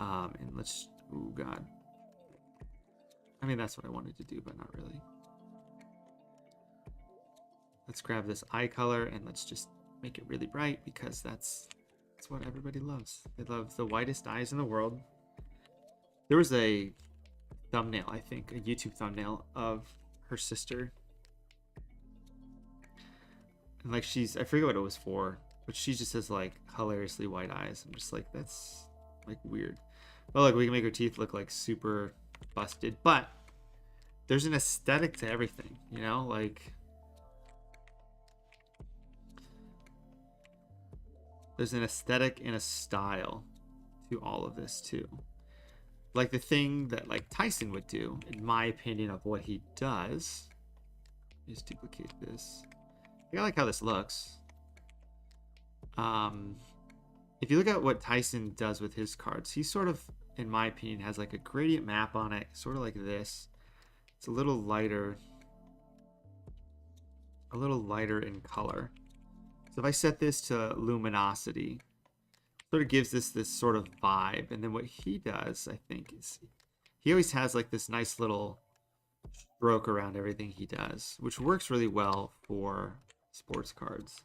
And let's, oh God. I mean, that's what I wanted to do, but not really. Let's grab this eye color and let's just make it really bright because that's what everybody loves. They love the whitest eyes in the world. There was a thumbnail, I think, a YouTube thumbnail of her sister. And like I forget what it was for, but she just has like hilariously white eyes. I'm just like, that's like weird. But like we can make her teeth look like super busted, but there's an aesthetic to everything, you know, like there's an aesthetic and a style to all of this too. Like the thing that like Tyson would do, in my opinion of what he does, is duplicate this. I like how this looks. If you look at what Tyson does with his cards, he sort of, in my opinion, has like a gradient map on it, sort of like this. It's a little lighter in color. So if I set this to luminosity, sort of gives this sort of vibe. And then what he does, I think, is he always has like this nice little stroke around everything he does, which works really well for sports cards.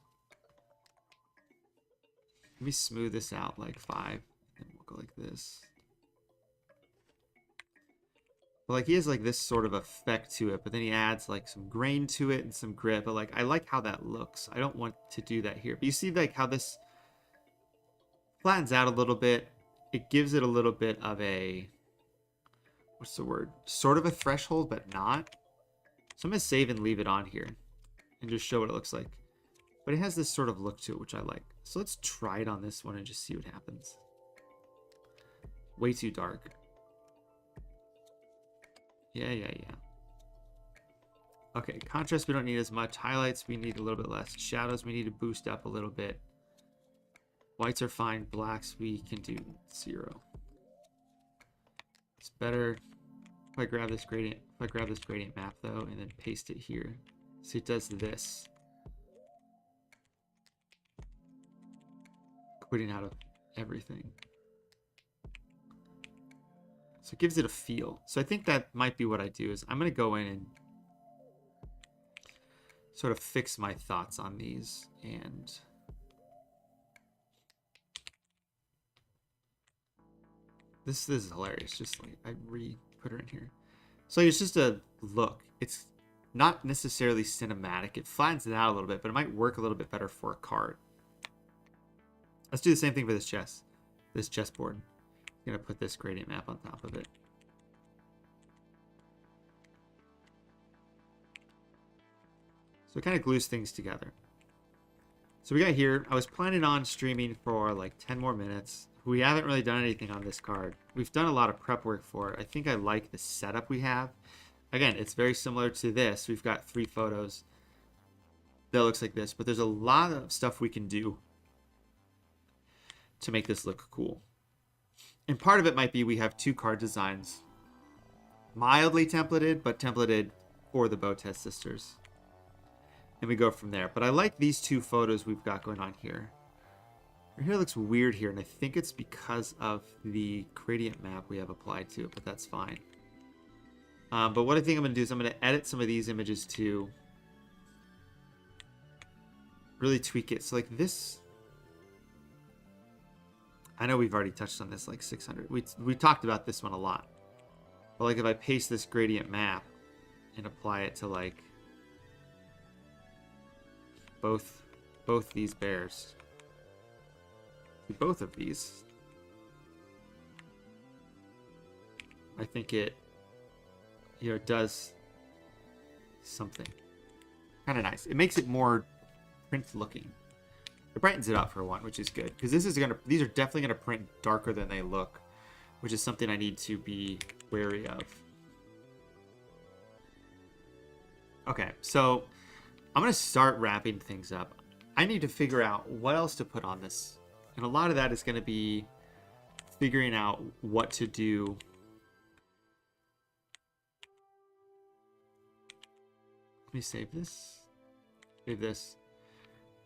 Let me smooth this out like 5, and we'll go like this. But like he has like this sort of effect to it, but then he adds like some grain to it and some grit. But like I like how that looks. I don't want to do that here. But you see like how this flattens out a little bit. It gives it a little bit of a, what's the word? Sort of a threshold, but not. So I'm going to save and leave it on here and just show what it looks like. But it has this sort of look to it, which I like. So let's try it on this one and just see what happens. Way too dark. Yeah. Okay, contrast we don't need as much. Highlights we need a little bit less. Shadows we need to boost up a little bit. Whites are fine. Blacks we can do 0. It's better if I grab this gradient. If I grab this gradient map though and then paste it here. So it does this. Quitting out of everything. So it gives it a feel. So I think that might be what I do is I'm going to go in and sort of fix my thoughts on these. And this is hilarious. Just like I put her in here. So it's just a look. It's not necessarily cinematic. It flattens it out a little bit, but it might work a little bit better for a card. Let's do the same thing for this chessboard. I'm gonna put this gradient map on top of it. So it kind of glues things together. So we got here, I was planning on streaming for like 10 more minutes. We haven't really done anything on this card. We've done a lot of prep work for it. I think I like the setup we have. Again, it's very similar to this. We've got 3 photos that looks like this, but there's a lot of stuff we can do to make this look cool. And part of it might be we have 2 card designs. Mildly templated, but templated for the Botez sisters. And we go from there. But I like these 2 photos we've got going on here. Her hair looks weird here, and I think it's because of the gradient map we have applied to it, but that's fine. But what I think I'm going to do is I'm going to edit some of these images to really tweak it. So like this, I know we've already touched on this like 600. We talked about this one a lot. But like if I paste this gradient map and apply it to like both these bears, both of these, I think it, you know, it does something kind of nice. It makes it more print looking. It brightens it up for one, which is good, because these are definitely gonna print darker than they look, which is something I need to be wary of. Okay, so I'm gonna start wrapping things up. I need to figure out what else to put on this, and a lot of that is gonna be figuring out what to do. Let me save this. Save this.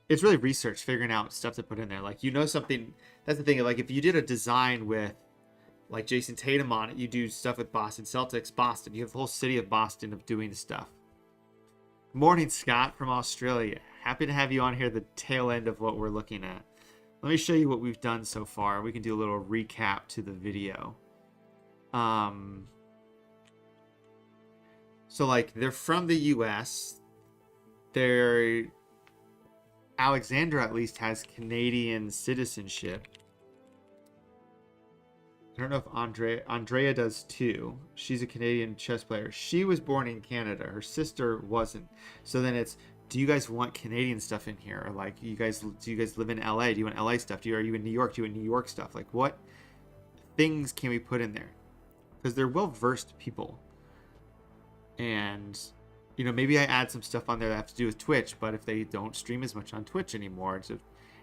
It's really research, figuring out stuff to put in there. Like, you know something, that's the thing. Like, if you did a design with, like, Jason Tatum on it, you do stuff with Boston Celtics, Boston. You have the whole city of Boston of doing stuff. Morning, Scott from Australia. Happy to have you on here, the tail end of what we're looking at. Let me show you what we've done so far. We can do a little recap to the video. So, like, they're from the U.S. Alexandra, at least, has Canadian citizenship. I don't know if Andrea does too. She's a Canadian chess player. She was born in Canada. Her sister wasn't. So then it's, do you guys want Canadian stuff in here? Or like, do you guys live in LA? Do you want LA stuff? Are you in New York? Do you want New York stuff? Like, what things can we put in there? Because they're well-versed people. And, you know, maybe I add some stuff on there that have to do with Twitch, but if they don't stream as much on Twitch anymore, so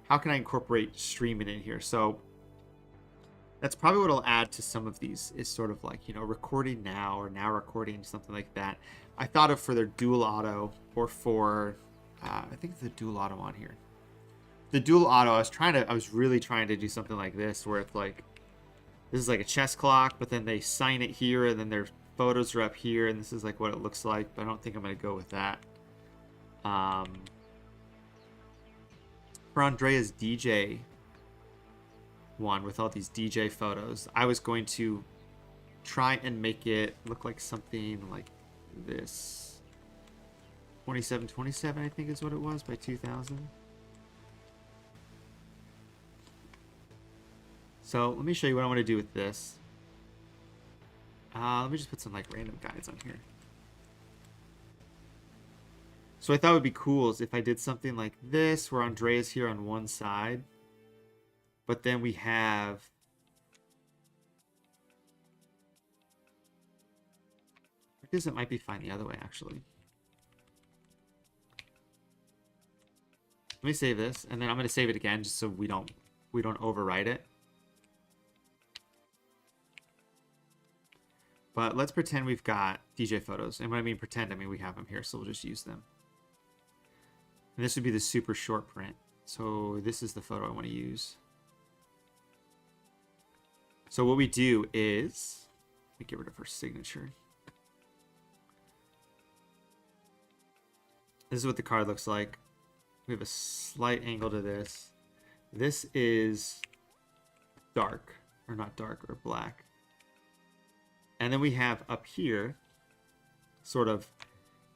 how can I incorporate streaming in here? So that's probably what I'll add to some of these, is sort of like, you know, recording now or now recording, something like that. I thought of for their dual auto, or for, I think the dual auto on here. The dual auto, I was really trying to do something like this, where it's like, this is like a chess clock, but then they sign it here, and then their photos are up here, and this is like what it looks like, but I don't think I'm going to go with that. For Andrea's DJ one, with all these DJ photos, I was going to try and make it look like something like this. 2727, I think is what it was, by 2000. So let me show you what I want to do with this. Let me just put some like random guides on here. So I thought it would be cool is if I did something like this, where Andrea's here on one side, but then we have I guess it might be fine the other way, actually. Let me save this, and then I'm going to save it again just so we don't overwrite it. But let's pretend we've got DJ photos. And when I mean pretend, I mean we have them here, so we'll just use them. And this would be the super short print. So this is the photo I want to use. So what we do is, let me get rid of her signature. This is what the card looks like. We have a slight angle to this. This is dark, or not dark, or black. And then we have up here, sort of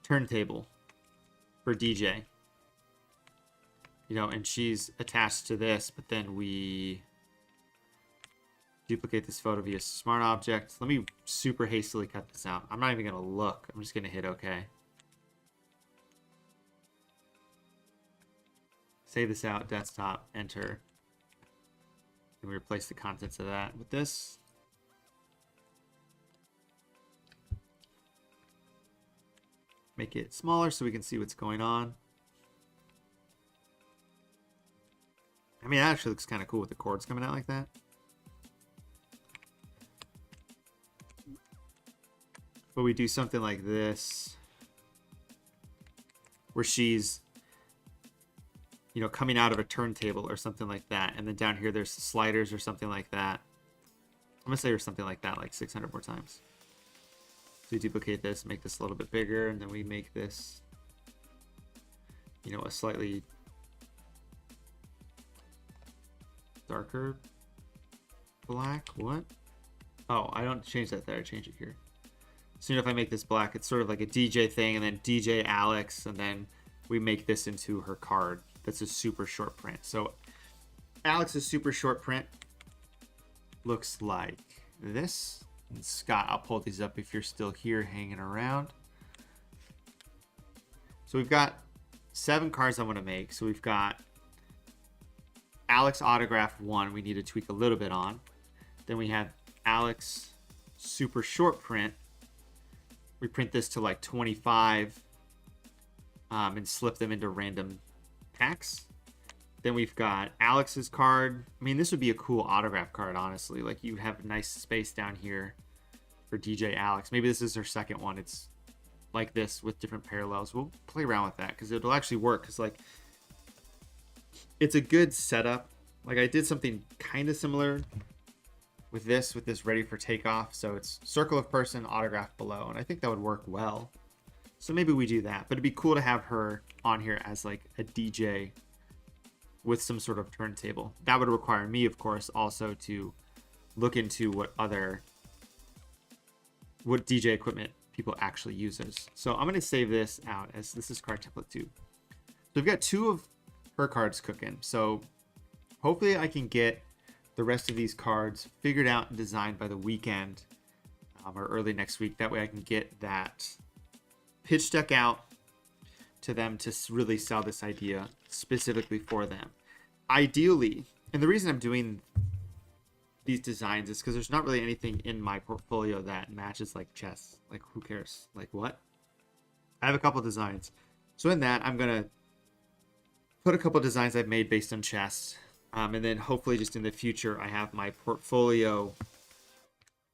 turntable for DJ. You know, and she's attached to this, but then we Duplicate this photo via smart object. Let me super hastily cut this out. I'm not even going to look. I'm just going to hit OK. Save this out, desktop, enter. And we replace the contents of that with this. Make it smaller so we can see what's going on. I mean, it actually looks kind of cool with the cords coming out like that. But we do something like this, where she's, you know, coming out of a turntable or something like that. And then down here, there's sliders or something like that. I'm going to say there's something like that, like 600 more times. So we duplicate this, make this a little bit bigger, and then we make this, you know, a slightly darker black. What? Oh, I don't change that there. I change it here. So if I make this black, it's sort of like a DJ thing, and then DJ Alex, and then we make this into her card. That's a super short print. So Alex's super short print looks like this. And Scott, I'll pull these up if you're still here hanging around. So we've got 7 cards I want to make. So we've got Alex Autograph 1 we need to tweak a little bit on. Then we have Alex super short print. We print this to like 25 and slip them into random packs. Then we've got Alex's card. I mean, this would be a cool autograph card, honestly. Like, you have nice space down here for DJ Alex. Maybe this is her second one. It's like this with different parallels. We'll play around with that because it'll actually work. Because, like, it's a good setup. Like, I did something kind of similar with this ready for takeoff. So it's circle of person, autograph below. And I think that would work well. So maybe we do that. But it'd be cool to have her on here as, like, a DJ with some sort of turntable. That would require me, of course, also to look into what DJ equipment people actually uses. So I'm going to save this out as this is card template 2. So we've got 2 of her cards cooking. So hopefully I can get the rest of these cards figured out and designed by the weekend or early next week. That way I can get that pitch deck out to them to really sell this idea specifically for them. Ideally, and the reason I'm doing these designs is because there's not really anything in my portfolio that matches like chess. Like, who cares? Like, what? I have a couple designs. So in that, I'm going to put a couple designs I've made based on chess. And then hopefully just in the future, I have my portfolio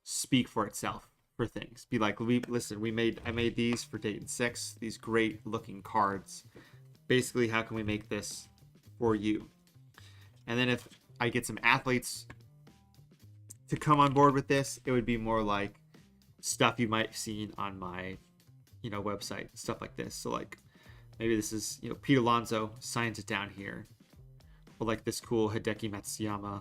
speak for itself for things. Be like, listen, I made these for Dayton 6, these great looking cards. Basically, how can we make this for you? And then if I get some athletes to come on board with this, it would be more like stuff you might have seen on my, you know, website, stuff like this. So like maybe this is, you know, Pete Alonso signs it down here, or like this cool Hideki Matsuyama,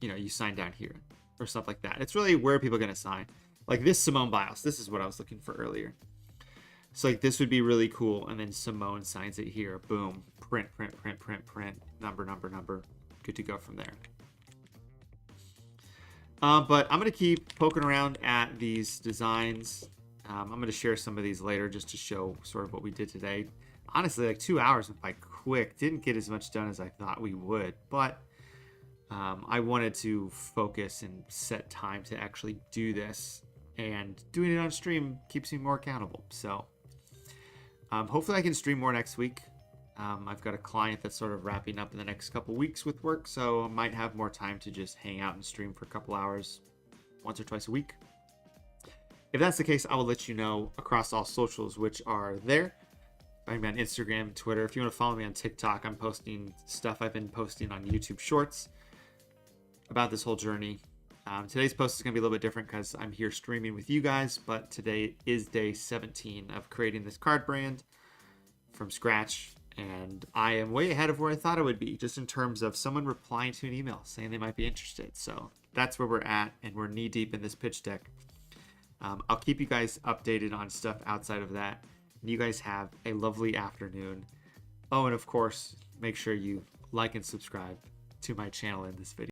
you know, you sign down here or stuff like that. It's really where people are going to sign. Like this Simone Biles, this is what I was looking for earlier. So like this would be really cool, and then Simone signs it here. Boom, print, number. Good to go from there. But I'm gonna keep poking around at these designs. I'm gonna share some of these later just to show sort of what we did today. Honestly, like 2 hours went by quick. Didn't get as much done as I thought we would, but I wanted to focus and set time to actually do this, and doing it on stream keeps me more accountable. So hopefully I can stream more next week. I've got a client that's sort of wrapping up in the next couple weeks with work, so I might have more time to just hang out and stream for a couple hours once or twice a week. If that's the case, I will let you know across all socials, which are there. Find me on Instagram, Twitter. If you want to follow me on TikTok, I'm posting stuff I've been posting on YouTube Shorts about this whole journey. Today's post is going to be a little bit different because I'm here streaming with you guys, but today is day 17 of creating this card brand from scratch, and I am way ahead of where I thought I would be, just in terms of someone replying to an email saying they might be interested. So that's where we're at, and we're knee deep in this pitch deck. I'll keep you guys updated on stuff outside of that. And you guys have a lovely afternoon. Oh, and of course, make sure you like and subscribe to my channel in this video.